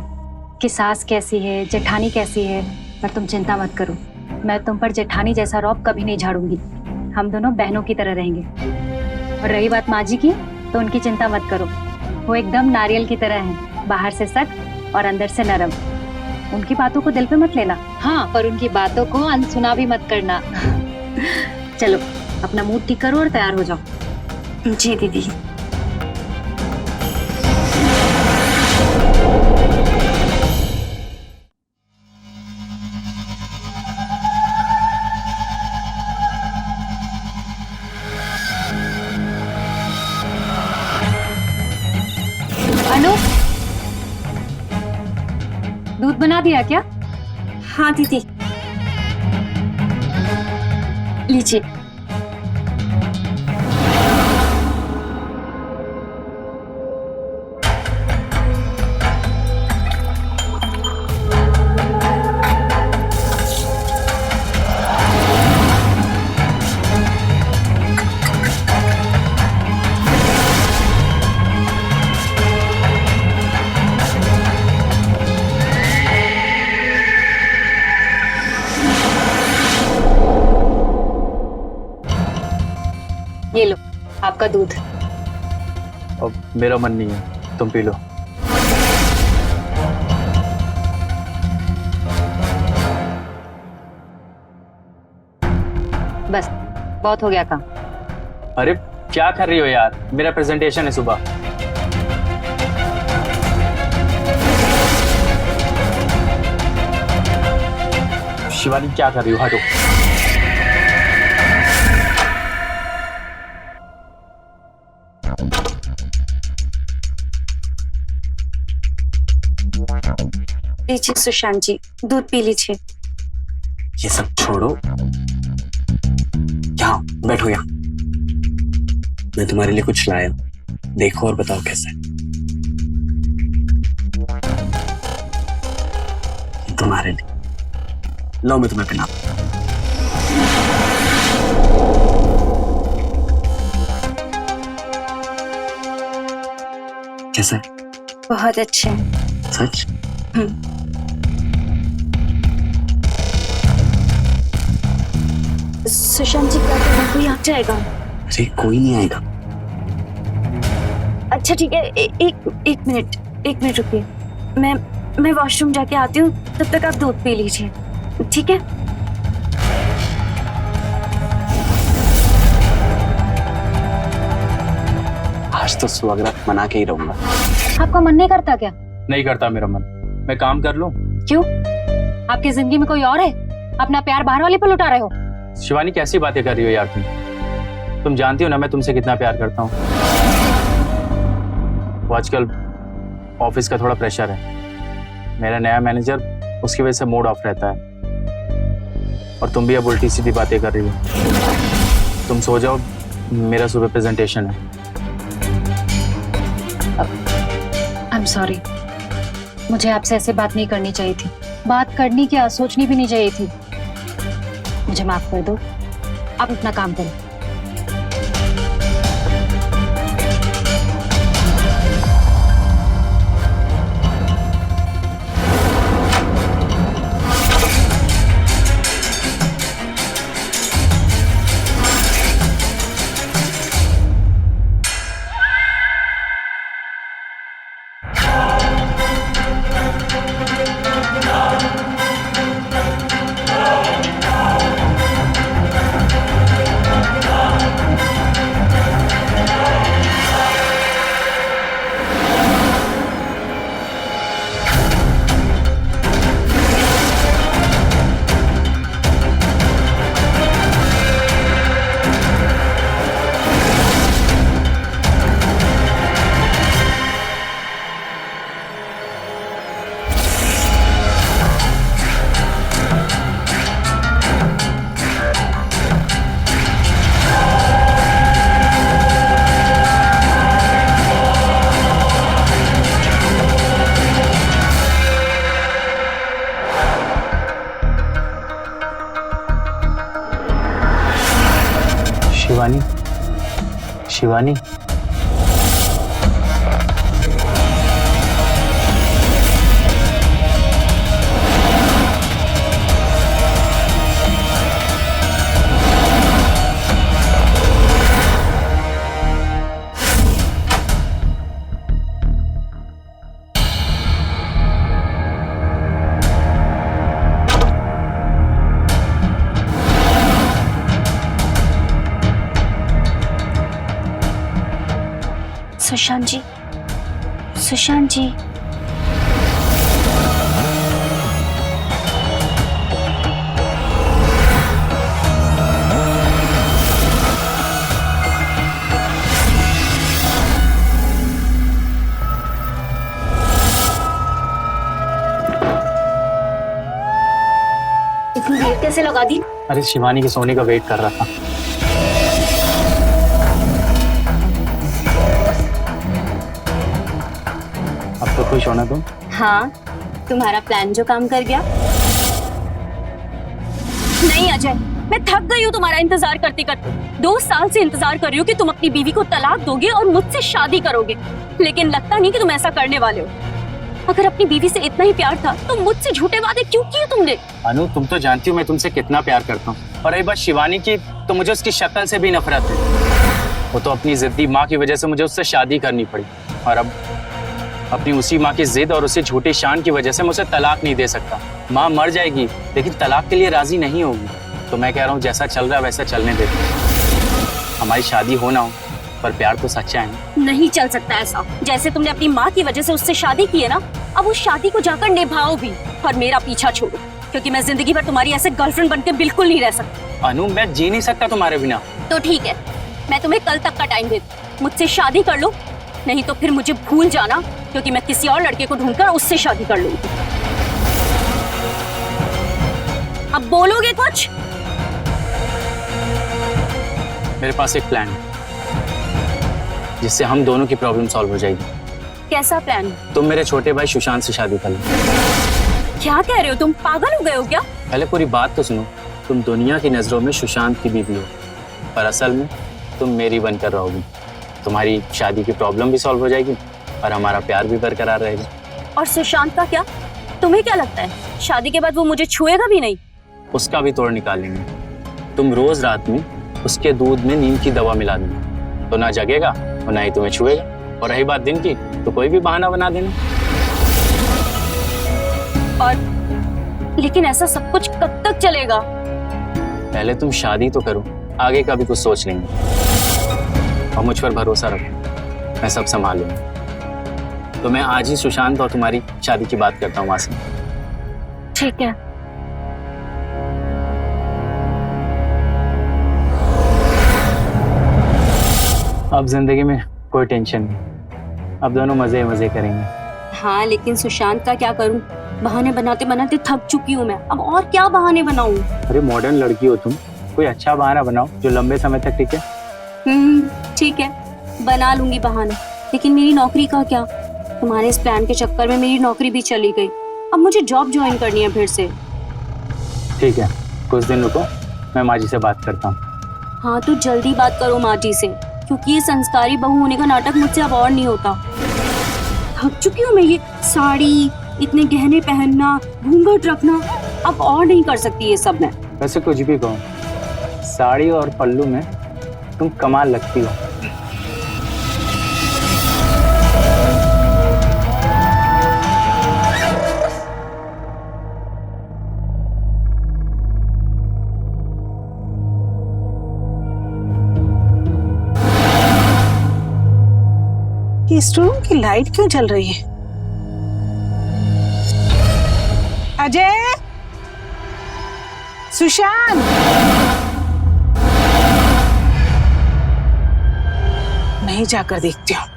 कि सास कैसी है, जेठानी कैसी है। पर तुम चिंता मत करो, मैं तुम पर जेठानी जैसा रौब कभी नहीं झाड़ूंगी। हम दोनों बहनों की तरह रहेंगे। और रही बात माँ जी की, तो उनकी चिंता मत करो, वो एकदम नारियल की तरह है, बाहर से सख्त और अंदर से नरम। उनकी बातों को दिल पे मत लेना, हाँ, पर उनकी बातों को अनसुना भी मत करना। चलो, अपना मूड ठीक करो और तैयार हो जाओ। जी दीदी। अनु, दूध बना दिया क्या? हाँ दीदी, लीजिए। ये लो आपका दूध। अब मेरा मन नहीं है, तुम पी लो। बस, बहुत हो गया काम। अरे क्या कर रही हो यार? मेरा प्रेजेंटेशन है सुबह। शिवानी क्या कर रही हो? हटो। लीजिए सुशांत जी, दूध पी लीजिए। ये सब छोड़ो, यहाँ बैठो। यहाँ मैं तुम्हारे लिए कुछ लाया हूं, देखो और बताओ कैसा है। ये तुम्हारे लिए, लो मैं तुम्हें पिला। कैसा है? बहुत अच्छे हैं। सच? सुशांत जी, क्या कहना, कोई आ जाएगा? अरे कोई नहीं आएगा। अच्छा ठीक है, एक मिनट रुकिए, मैं वॉशरूम जाके आती हूँ, तब तक आप दूध पी लीजिए, ठीक है? आज तो सुहागरात मना के ही रहूंगा। आपका मन नहीं करता क्या? नहीं करता मेरा मन। मैं काम कर लूं? क्यों? आपकी जिंदगी में कोई और है? अपना प्यार बाहर वाले पर लुटा रहे हो? शिवानी कैसी बातें कर रही हो यार तुम जानती हो ना मैं तुमसे कितना प्यार करता हूँ। वो आजकल ऑफिस का थोड़ा प्रेशर है, मेरा नया मैनेजर, उसकी वजह से मूड ऑफ रहता है। और तुम भी अब उल्टी सीधी बातें कर रही हो। तुम सो जाओ, मेरा सुबह प्रेजेंटेशन है। आई एम सॉरी, मुझे आपसे ऐसे बात नहीं करनी चाहिए थी। बात करनी क्या, सोचनी भी नहीं चाहिए थी। मुझे माफ कर दो, आप अपना काम करो। शिवानी, शिवानी, सुशांत जी, सुशांत जी, इतनी देर कैसे लगा दी? अरे शिवानी के सोने का वेट कर रहा था। अब तो खुश होना तुम? हाँ, तुम्हारा प्लान जो काम कर गया। नहीं अजय, मैं थक गई हूँ तुम्हारा इंतजार करते करते। 2 साल से इंतजार कर रही हूँ कि तुम अपनी बीवी को तलाक दोगे और मुझसे शादी करोगे, लेकिन लगता नहीं कि तुम ऐसा करने वाले हो। अगर अपनी बीवी से इतना ही प्यार था तो मुझसे झूठे वादे क्यों किए तुमने? अनु, तुम तो जानती हो मैं तुमसे कितना प्यार करता हूँ। और रही बात शिवानी की, तो मुझे उसकी शक्ल से भी नफरत है। वो तो अपनी जिद्दी माँ की वजह से मुझे उससे शादी करनी पड़ी, और अब अपनी उसी माँ की जिद और उसी झूठी शान की वजह से मैं उसे तलाक नहीं दे सकता। माँ मर जाएगी लेकिन तलाक के लिए राजी नहीं होगी। तो मैं कह रहा हूँ जैसा चल रहा है वैसा चलने देते, हमारी शादी हो ना हो पर प्यार तो सच्चा है ना। नहीं चल सकता ऐसा। जैसे तुमने अपनी माँ की वजह से उससे शादी की है ना, अब उस शादी को जाकर निभाओ भी और मेरा पीछा छोड़ो, क्योंकि मैं जिंदगी भर तुम्हारी ऐसे गर्लफ्रेंड बनकर बिल्कुल नहीं रह सकती। अनु, मैं जी नहीं सकता तुम्हारे बिना। तो ठीक है, मैं तुम्हें कल तक का टाइम देती हूँ। मुझसे शादी कर लो, नहीं तो फिर मुझे भूल जाना, क्योंकि मैं किसी और लड़के को ढूंढकर उससे शादी कर लूंगी। अब बोलोगे कुछ? मेरे पास एक प्लान है जिससे हम दोनों की प्रॉब्लम सॉल्व हो जाएगी। कैसा प्लान? तुम मेरे छोटे भाई सुशांत से शादी कर लो। क्या कह रहे हो तुम? पागल हो गए हो क्या? पहले पूरी बात तो सुनो। तुम दुनिया की नजरों में सुशांत की बीवी हो, पर असल में तुम मेरी बनकर रहोगी। तुम्हारी शादी की प्रॉब्लम भी सॉल्व हो जाएगी और हमारा प्यार भी बरकरार रहेगा। और सुशांत का क्या? तुम्हें क्या लगता है शादी के बाद वो मुझे छुएगा भी नहीं? उसका भी तोड़ निकालेंगे। तुम रोज रात में उसके दूध में नींद की दवा मिला देना, तो ना जगेगा और ना ही तुम्हें छुएगा। और रही बात दिन की, तो कोई भी बहाना बना देना। और लेकिन ऐसा सब कुछ कब तक चलेगा? पहले तुम शादी तो करो, आगे का भी कुछ सोच लेंगे। और मुझ पर भरोसा रखो, मैं सब संभाल लूंगा। तो मैं आज ही सुशांत और तुम्हारी शादी की बात करता हूँ माँ से। ठीक है। अब जिंदगी में कोई टेंशन नहीं, अब दोनों मजे मजे करेंगे। हाँ, लेकिन सुशांत का क्या करूं? बहाने बनाते बनाते थक चुकी हूँ मैं। अब और क्या बहाने बनाऊं? अरे मॉडर्न लड़की हो तुम, कोई अच्छा बहाना बनाओ जो लंबे समय तक टिके। ठीक है, बना लूंगी बहाना। लेकिन मेरी नौकरी का क्या? तुम्हारे इस प्लान के चक्कर में मेरी नौकरी भी चली गई। अब मुझे जॉब ज्वाइन करनी है फिर से। ठीक है, कुछ दिन रुको, मैं माँ जी से बात करता हूँ। हाँ, तो जल्दी बात करो माँ जी से, क्योंकि ये संस्कारी बहू होने का नाटक मुझसे अब और नहीं होता। थक चुकी हूँ मैं ये साड़ी, इतने गहने पहनना, घूंघट रखना, अब और नहीं कर सकती ये सब मैं। वैसे कुछ भी कहो, साड़ी और पल्लू में तुम कमाल लगती हो। इस रूम की लाइट क्यों जल रही है? अजय, सुशांत, नहीं जाकर देखती हूँ।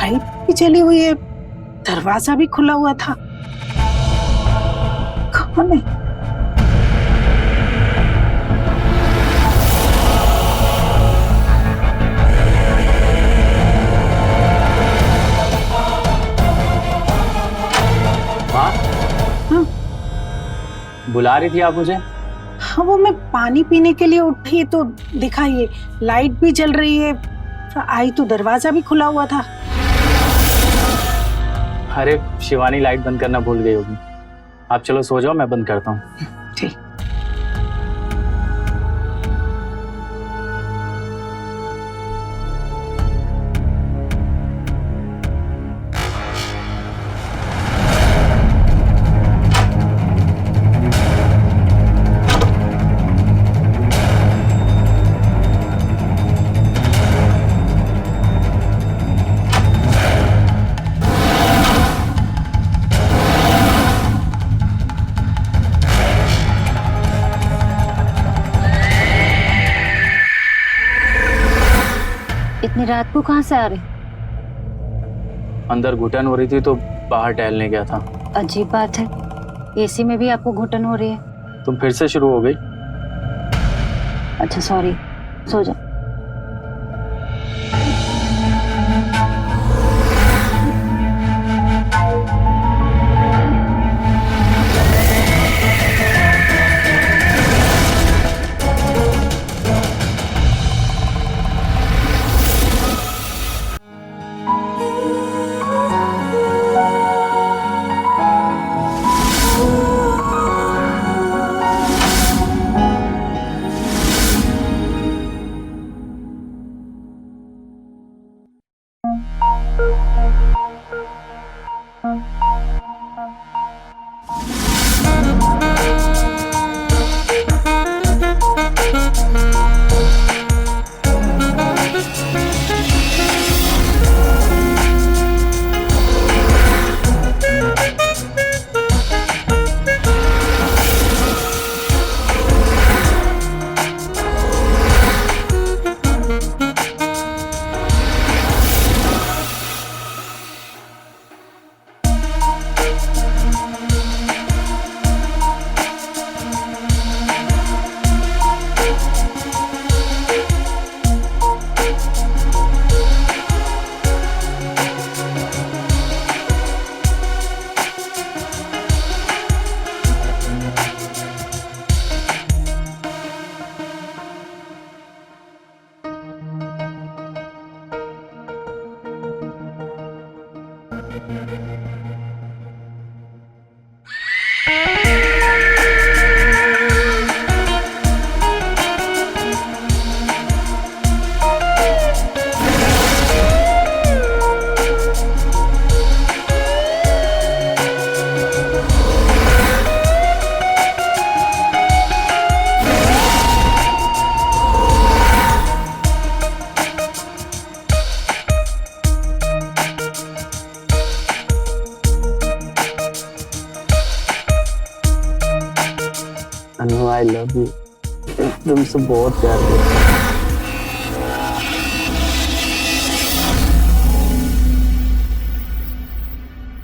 लाइट भी जली हुई है, दरवाजा भी खुला हुआ था। कौन है? माँ, बुला रही थी आप मुझे? हाँ, वो मैं पानी पीने के लिए उठी तो दिखा ये लाइट भी जल रही है, आई तो दरवाजा भी खुला हुआ था। अरे शिवानी लाइट बंद करना भूल गई होगी। आप चलो सो जाओ, मैं बंद करता हूँ। ठीक। इतनी रात को कहाँ से आ रहे? अंदर घुटन हो रही थी तो बाहर टहलने गया था। अजीब बात है, एसी में भी आपको घुटन हो रही है। तुम फिर से शुरू हो गई? अच्छा सॉरी, सो जाओ। अनु आई लव यू, तुमसे बहुत प्यार करती हूँ।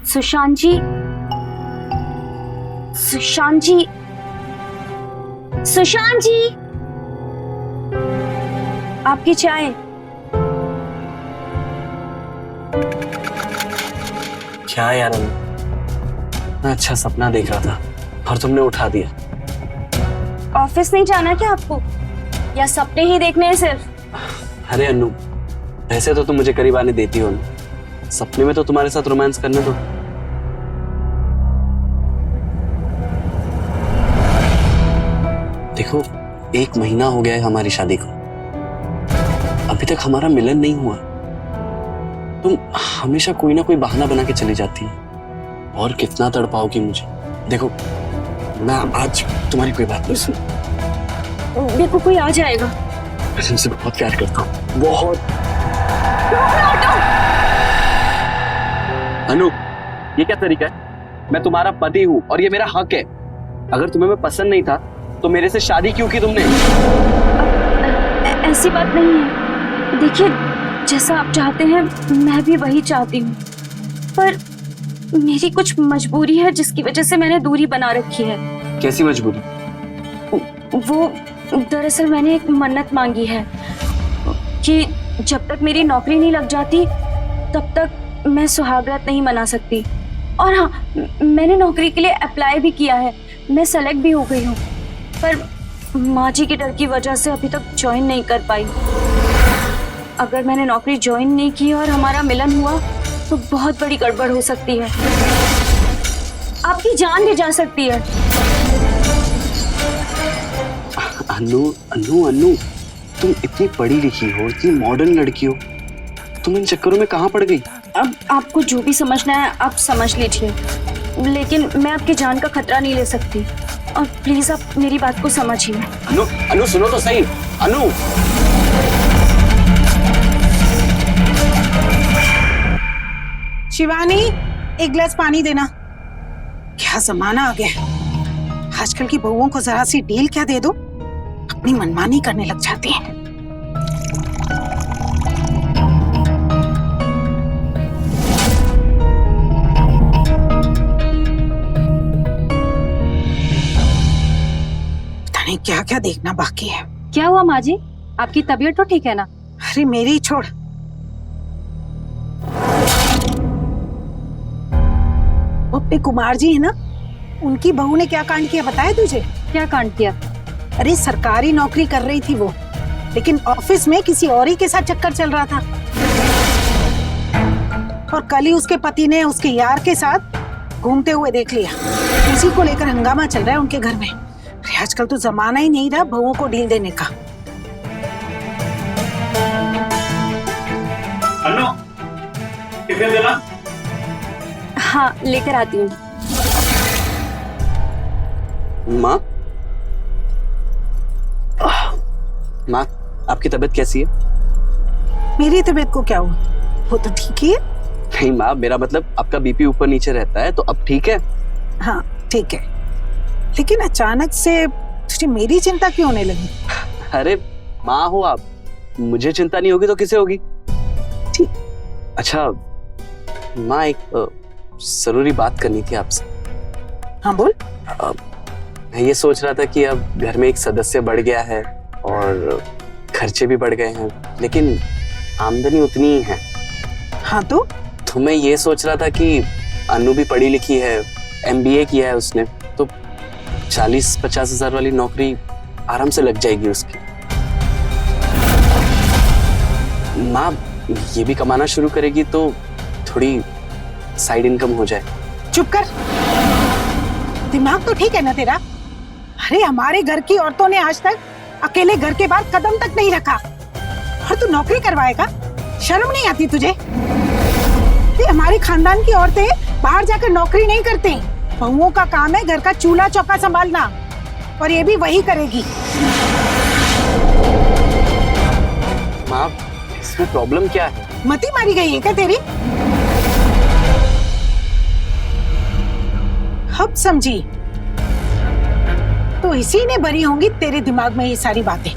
सुशांत जी, सुशांत जी, सुशांत जी, आपकी चाय। क्या यार अनु, मैं अच्छा सपना देख रहा था और तुमने उठा दिया। ऑफिस नहीं जाना क्या आपको, या सपने ही देखने हैं सिर्फ? अरे अनु, वैसे तो तुम मुझे करीब आने देती हो ना, सपने में तो तुम्हारे साथ रोमांस करने दो। देखो, 1 महीना हो गया है हमारी शादी को, अभी तक हमारा मिलन नहीं हुआ। तुम हमेशा कोई ना कोई बहाना बना के चली जाती है और कितना तड़पाओगी मुझे। देखो, मैं आज तुम्हारी कोई बात नहीं सुन। देखो कोई आ जाएगा। मैं तुमसे बहुत प्यार करता हूँ, बहुत। अनु, ये क्या तरीका है? मैं तुम्हारा पति हूँ और ये मेरा हक है। अगर तुम्हें मैं पसंद नहीं था तो मेरे से शादी क्यों की तुमने? ऐसी बात नहीं है। देखिए, जैसा आप चाहते हैं मैं भी वही चाहती हूँ, पर मेरी कुछ मजबूरी है जिसकी वजह से मैंने दूरी बना रखी है। कैसी मजबूरी? वो दरअसल मैंने एक मन्नत मांगी है कि जब तक मेरी नौकरी नहीं लग जाती तब तक मैं सुहागरात नहीं मना सकती। और हाँ, मैंने नौकरी के लिए अप्लाई भी किया है, मैं सेलेक्ट भी हो गई हूँ, पर माँ जी के डर की वजह से अभी तक ज्वाइन नहीं कर पाई। अगर मैंने नौकरी ज्वाइन नहीं की और हमारा मिलन हुआ तो बहुत बड़ी गड़बड़ हो सकती है, आपकी जान भी जा सकती है। अनु, अनु, अनु, तुम इतनी पढ़ी लिखी हो, इतनी मॉडर्न लड़की हो, तुम इन चक्करों में कहाँ पड़ गई? अब आपको जो भी समझना है आप समझ लीजिए, लेकिन मैं आपकी जान का खतरा नहीं ले सकती, और प्लीज आप मेरी बात को समझिए। अनु, अनु सुनो तो सही। अनु, शिवानी, एक गिलास पानी देना। क्या जमाना आ गया है, आजकल की बहुओं को जरा सी डील क्या दे दो, अपनी मनमानी करने लग जाती हैं। पता नहीं क्या क्या देखना बाकी है। क्या हुआ माँ जी, आपकी तबीयत तो ठीक है ना? अरे मेरी छोड़, वो अपने कुमार जी है ना, उनकी बहू ने क्या कांड किया बताया तुझे? क्या कांड किया? अरे सरकारी नौकरी कर रही थी वो, लेकिन ऑफिस में किसी और ही के साथ चक्कर चल रहा था, और कल ही उसके पति ने उसके यार के साथ घूमते हुए देख लिया। उसी को लेकर हंगामा चल रहा है उनके घर में। अरे आजकल तो जमाना ही नहीं रहा बहुओं को डील देने का। अनु, टिफिन देना। हाँ, लेकर आती हूँ। माँ, माँ, आपकी तबीयत कैसी है? मेरी तबीयत को क्या हुआ, वो तो ठीक ही है। नहीं माँ, मेरा मतलब आपका बीपी ऊपर नीचे रहता है, तो अब ठीक है? हाँ ठीक है, लेकिन अचानक से तुझे मेरी चिंता क्यों होने लगी? अरे माँ हो आप, मुझे चिंता नहीं होगी तो किसे होगी? ठीक। अच्छा माँ, एक जरूरी बात करनी थी आपसे। हाँ बोल। मैं ये सोच रहा था कि अब घर में एक सदस्य बढ़ गया है और खर्चे भी बढ़ गए हैं, लेकिन आमदनी उतनी ही है। हाँ तो मैं ये सोच रहा था कि अनु भी पढ़ी लिखी है, MBA किया है उसने, तो 40-50 हजार वाली नौकरी आराम से लग जाएगी उसकी। माँ ये भी कमाना शुरू करेगी तो थोड़ी साइड इनकम हो जाए। चुप कर। दिमाग तो ठीक है ना तेरा? अरे हमारे घर की औरतों ने आज तक अकेले घर के बाहर कदम तक नहीं रखा, और तू नौकरी करवाएगा? शर्म नहीं आती तुझे? ये हमारे खानदान की औरतें बाहर जाकर नौकरी नहीं करते। बहुओं का काम है घर का चूल्हा चौका संभालना, और ये भी वही करेगी। माँ, इसमें प्रॉब्लम क्या है? मती मारी गई है क्या तेरी? अब समझी? तो इसी ने भरी होंगी तेरे दिमाग में ये सारी बातें।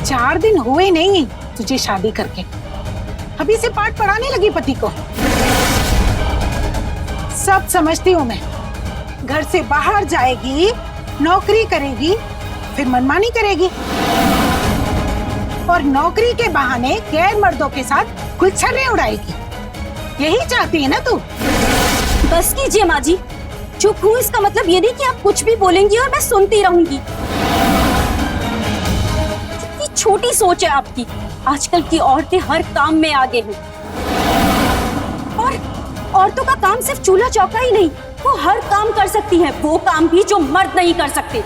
4 दिन हुए नहीं तुझे शादी करके, अभी से पाठ पढ़ाने लगी पति को। सब समझती हूँ मैं। घर से बाहर जाएगी, नौकरी करेगी, फिर मनमानी करेगी, और नौकरी के बहाने गैर मर्दों के साथ गुलछर्रे उड़ाएगी। यही चाहती है ना तू? बस कीजिए माँ जी, चुप हूँ इसका मतलब ये नहीं कि आप कुछ भी बोलेंगी और मैं सुनती रहूंगी। कितनी छोटी सोच है आपकी। आजकल की औरतें हर काम में आगे हैं, और औरतों का काम सिर्फ चूल्हा चौका ही नहीं, वो हर काम कर सकती हैं, वो काम भी जो मर्द नहीं कर सकते।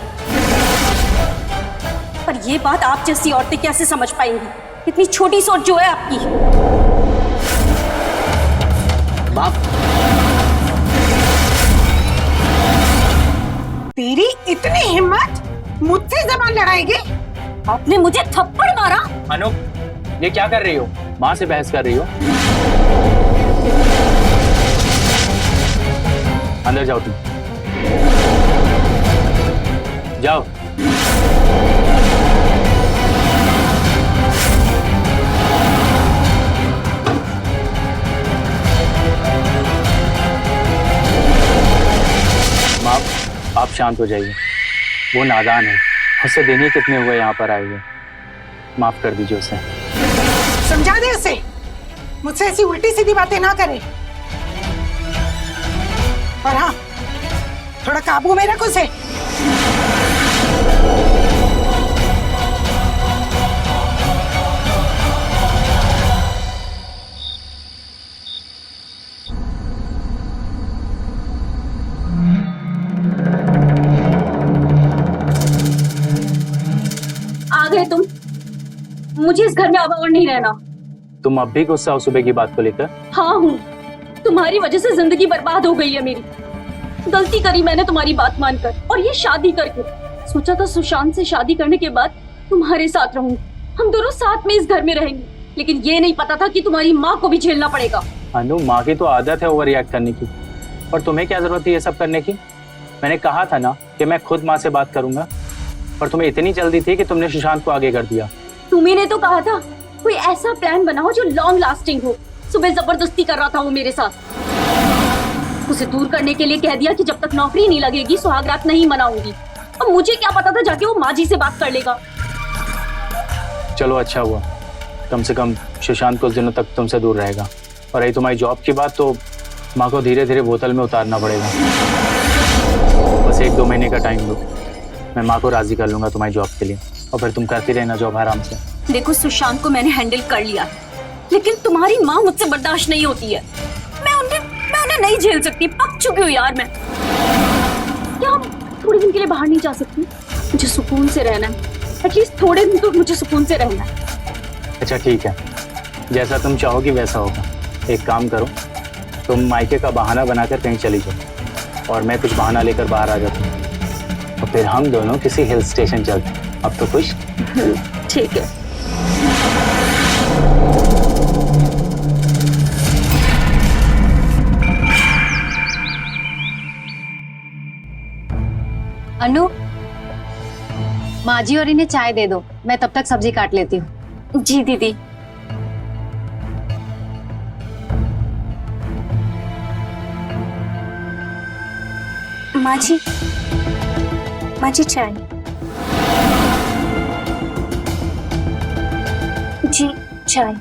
पर ये बात आप जैसी औरतें कैसे समझ पाएंगी? इतनी छोटी सोच जो है आपकी। बाप, तेरी इतनी हिम्मत, मुझसे जबान लड़ाएगी? आपने मुझे थप्पड़ मारा। अनु, ये क्या कर रही हो? माँ से बहस कर रही हो? अंदर जाओ तुम, जाओ। माँ, आप शांत हो जाइए। वो नादान है, उससे दिन ही कितने हुए यहाँ पर आए हुए। माफ कर दीजिए उसे। समझा दे उसे, मुझसे ऐसी उल्टी सीधी बातें ना करे। और हाँ, थोड़ा काबू में रख उसे। आ गए तुम। मुझे इस घर में अब और नहीं रहना। तुम अब भी गुस्सा हो सुबह की बात को लेकर? हाँ हूँ, तुम्हारी वजह से जिंदगी बर्बाद हो गई है मेरी। गलती करी मैंने तुम्हारी बात मानकर, और ये शादी करके। सोचा था सुशांत से शादी करने के बाद तुम्हारे साथ रहूंगी, हम दोनों साथ में इस घर में रहेंगे, लेकिन ये नहीं पता था कि तुम्हारी माँ को भी झेलना पड़ेगा। अनु, माँ की तो आदत है ओवर रिएक्ट करने की, और तुम्हें क्या जरूरत है ये सब करने की? मैंने कहा था ना कि मैं खुद माँ से बात करूंगा, पर तुम्हें इतनी जल्दी थी कि तुमने सुशांत को आगे कर दिया। तुम्ही ने तो कहा था कोई ऐसा प्लान बनाओ जो लॉन्ग लास्टिंग हो। सुबह जबरदस्ती कर रहा था वो मेरे साथ। उसे दूर करने के लिए कह दिया कि जब तक नौकरी नहीं लगेगी सुहागरात नहीं मनाऊंगी। अब मुझे क्या पता था जाके वो माँ जी से बात कर लेगा। चलो अच्छा हुआ, कम से कम सुशांत कुछ दिनों तक तुमसे दूर रहेगा। और रही तुम्हारी जॉब की बात, तो माँ को धीरे धीरे बोतल में उतारना पड़ेगा। बस 1-2 महीने का टाइम दो, मैं माँ को राजी कर लूंगा तुम्हारी जॉब के लिए, और फिर तुम करती रहना जॉब आराम से। देखो, सुशांत को मैंने हैंडल कर लिया है, लेकिन तुम्हारी माँ मुझसे बर्दाश्त नहीं होती है। मैं उन्हें नहीं झेल सकती। पक चुकी हूँ यार मैं। क्या हम थोड़े दिन के लिए बाहर नहीं जा सकती? मुझे सुकून से रहना है, एटलीस्ट थोड़े दिन तो मुझे सुकून से रहना है। अच्छा ठीक है, जैसा तुम चाहोगी वैसा होगा। एक काम करो, तुम मायके का बहाना बनाकर कहीं चली जाओ, और मैं कुछ बहाना लेकर बाहर आ जाता हूँ, और फिर हम दोनों किसी हिल स्टेशन चलते हैं। अब तो खुश? ठीक है। अनु, माँ जी और इन्हें चाय दे दो, मैं तब तक सब्जी काट लेती हूँ। जी दीदी। माँ जी चाय। जी चाय।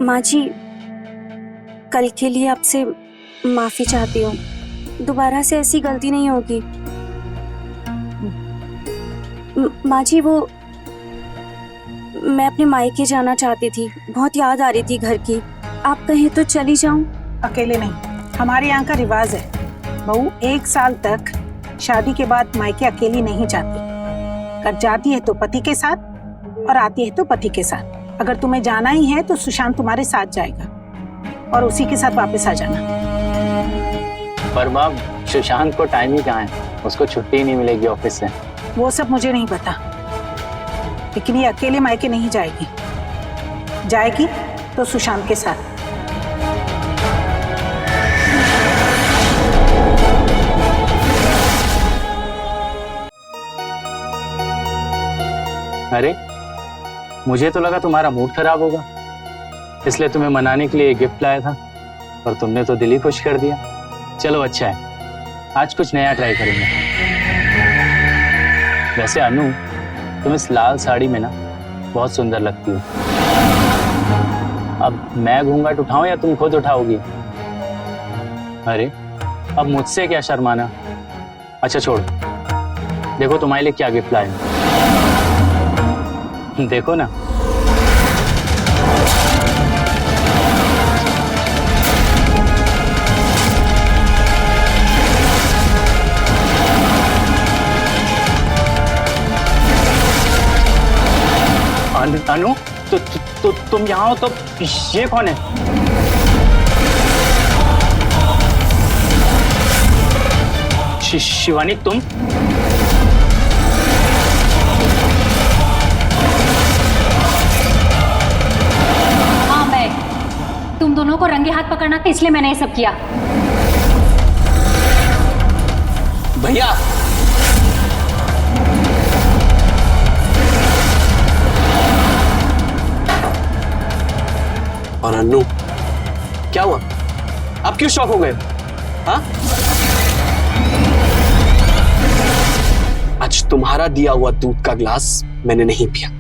माँ जी, कल के लिए आपसे माफी चाहती हूँ। दोबारा से ऐसी गलती नहीं होगी। माँ जी वो मैं अपने मायके जाना चाहती थी, बहुत याद आ रही थी घर की। आप कहें तो चली जाऊं? अकेले नहीं, हमारे यहाँ का रिवाज है, बहू 1 साल तक शादी के बाद मायके अकेली नहीं जाती। अगर जाती है तो पति के साथ और आती है तो पति के साथ। अगर तुम्हें जाना ही है तो सुशांत तुम्हारे साथ जाएगा और उसी के साथ वापस आ जाना। पर माँ, सुशांत को टाइम ही कहाँ है, उसको छुट्टी ही नहीं मिलेगी ऑफिस से। वो सब मुझे नहीं पता, लेकिन ये अकेले मायके नहीं जाएगी। जाएगी तो सुशांत के साथ। अरे मुझे तो लगा तुम्हारा मूड खराब होगा, इसलिए तुम्हें मनाने के लिए गिफ्ट लाया था, पर तुमने तो दिल ही खुश कर दिया। चलो अच्छा है, आज कुछ नया ट्राई करेंगे। वैसे अनु, तुम इस लाल साड़ी में ना बहुत सुंदर लगती हो। अब मैं घूंघट उठाऊं या तुम खुद उठाओगी? अरे अब मुझसे क्या शर्माना। अच्छा छोड़, देखो तुम्हारे लिए क्या गिफ्ट लाए। देखो ना। अनु, तो तुम यहाँ हो तो ये कौन है? शिवानी तुम? हाँ मैं, तुम दोनों को रंगे हाथ पकड़ना था इसलिए मैंने ये सब किया। भैया और अन्नू, क्या हुआ? आप क्यों शॉक हो गए? हाँ? आज तुम्हारा दिया हुआ दूध का ग्लास मैंने नहीं पिया,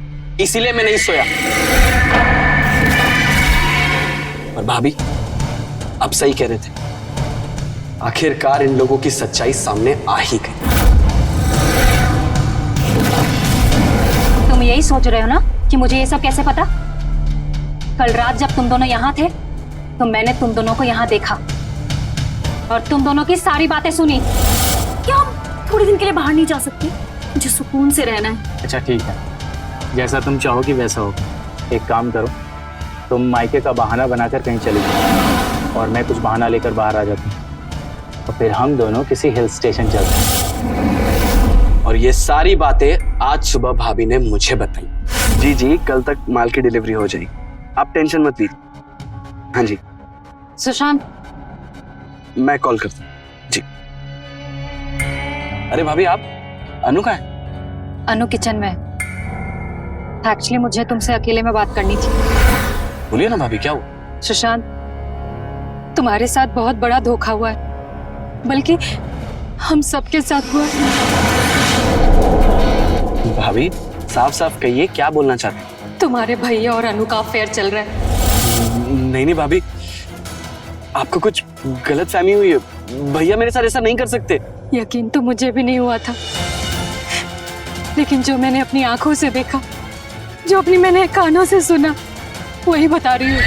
इसीलिए मैं नहीं सोया। और भाभी, आप सही कह रहे थे, आखिरकार इन लोगों की सच्चाई सामने आ ही गई। तुम यही सोच रहे हो ना कि मुझे ये सब कैसे पता? कल रात जब तुम दोनों यहाँ थे तो मैंने तुम दोनों को यहाँ देखा और तुम दोनों की सारी बातें सुनी। क्या हम थोड़े दिन के लिए बाहर नहीं जा सकते? मुझे सुकून से रहना है। अच्छा ठीक है, जैसा तुम चाहोगी वैसा होगा। एक काम करो, तुम मायके का बहाना बनाकर कहीं चली जाओ और मैं कुछ बहाना लेकर बाहर आ जाता हूँ, और फिर हम दोनों किसी हिल स्टेशन चलते हैं। और ये सारी बातें आज सुबह भाभी ने मुझे बताई। जी जी, कल तक माल की डिलीवरी हो जाएगी, आप टेंशन मत लीजिए। हाँ जी सुशांत, मैं कॉल करता हूँ जी। अरे भाभी, आप अनु कहाँ है? अनु किचन में। एक्चुअली मुझे तुमसे अकेले में बात करनी थी। बोलिए ना भाभी, क्या हुआ? सुशांत, तुम्हारे साथ बहुत बड़ा धोखा हुआ है, बल्कि हम सबके साथ हुआ है। भाभी साफ साफ कहिए, क्या बोलना चाहते हैं? तुम्हारे भैया और अनु का अफेयर चल रहा है। नहीं नहीं भाभी, आपको कुछ गलत फहमी हुई है। भैया मेरे साथ ऐसा नहीं कर सकते। यकीन तो मुझे भी नहीं हुआ था, लेकिन जो मैंने अपनी आंखों से देखा, जो अपनी मैंने कानों से सुना, वही बता रही हूँ।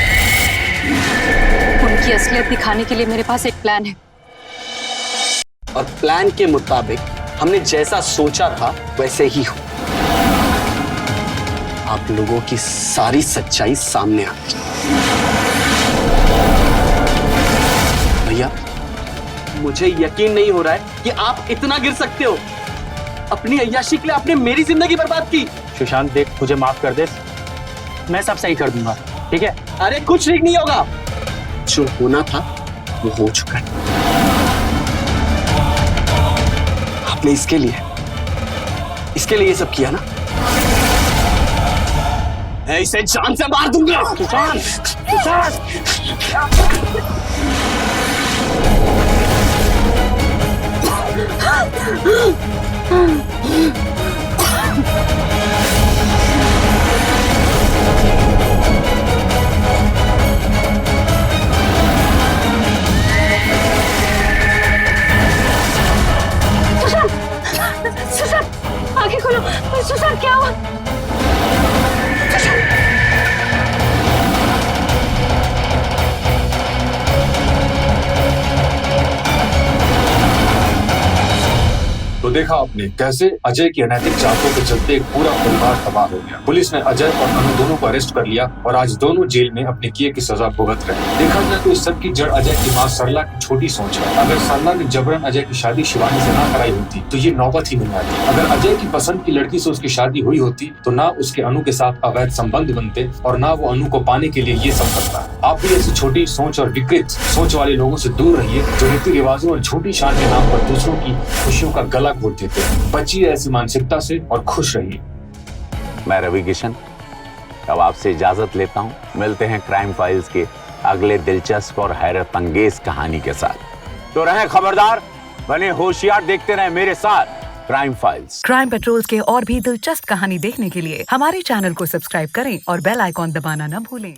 उनकी असलियत दिखाने के लिए मेरे पास एक प्लान है। और प्लान के मुताबिक हमने जैसा सोचा था वैसे ही हो। आप लोगों की सारी सच्चाई सामने आ गई। भैया, मुझे यकीन नहीं हो रहा है कि आप इतना गिर सकते हो। अपनी अय्याशी के लिए आपने मेरी जिंदगी बर्बाद की। सुशांत देख, मुझे माफ कर दे, मैं सब सही कर दूंगा, ठीक है? अरे कुछ ठीक नहीं होगा, जो होना था वो हो चुका है। आपने इसके लिए ये सब किया ना, मैं इसे जान से मार दूंगा। सुशांत, सुशांत। सुशांत, आंखें खोलो। देखा आपने कैसे अजय की अनैतिक चाहतों के चलते एक पूरा परिवार तबाह हो गया। पुलिस ने अजय और अनु दोनों को अरेस्ट कर लिया और आज दोनों जेल में अपने किए की सजा भुगत रहे हैं। देखा जाए तो इस सब की जड़ अजय की मां सरला की छोटी सोच है। अगर सरला ने जबरन अजय की शादी शिवानी से ना कराई होती तो ये नौबत ही नहीं आती। अगर अजय की पसंद की लड़की से उसकी शादी हुई होती तो ना उसके अनु के साथ अवैध संबंध बनते और ना वो अनु को पाने के लिए ये सब करता। आप भी ऐसी छोटी सोच और विकृत सोच वाले लोगों से दूर रहिए जो रीति रिवाजों और झूठी शान के नाम पर दूसरों की खुशियों का गला घोट देते हैं। बचिए ऐसी मानसिकता से और खुश रहिए। मैं रवि किशन अब आपसे इजाजत लेता हूँ। मिलते हैं क्राइम फाइल्स के अगले दिलचस्प और हैरत अंगेज कहानी के साथ। तो रहें खबरदार, बने होशियार, देखते रहें मेरे साथ क्राइम फाइल्स। क्राइम पेट्रोल्स के और भी दिलचस्प कहानी देखने के लिए हमारे चैनल को सब्सक्राइब करें और बेल आइकॉन दबाना न भूलें।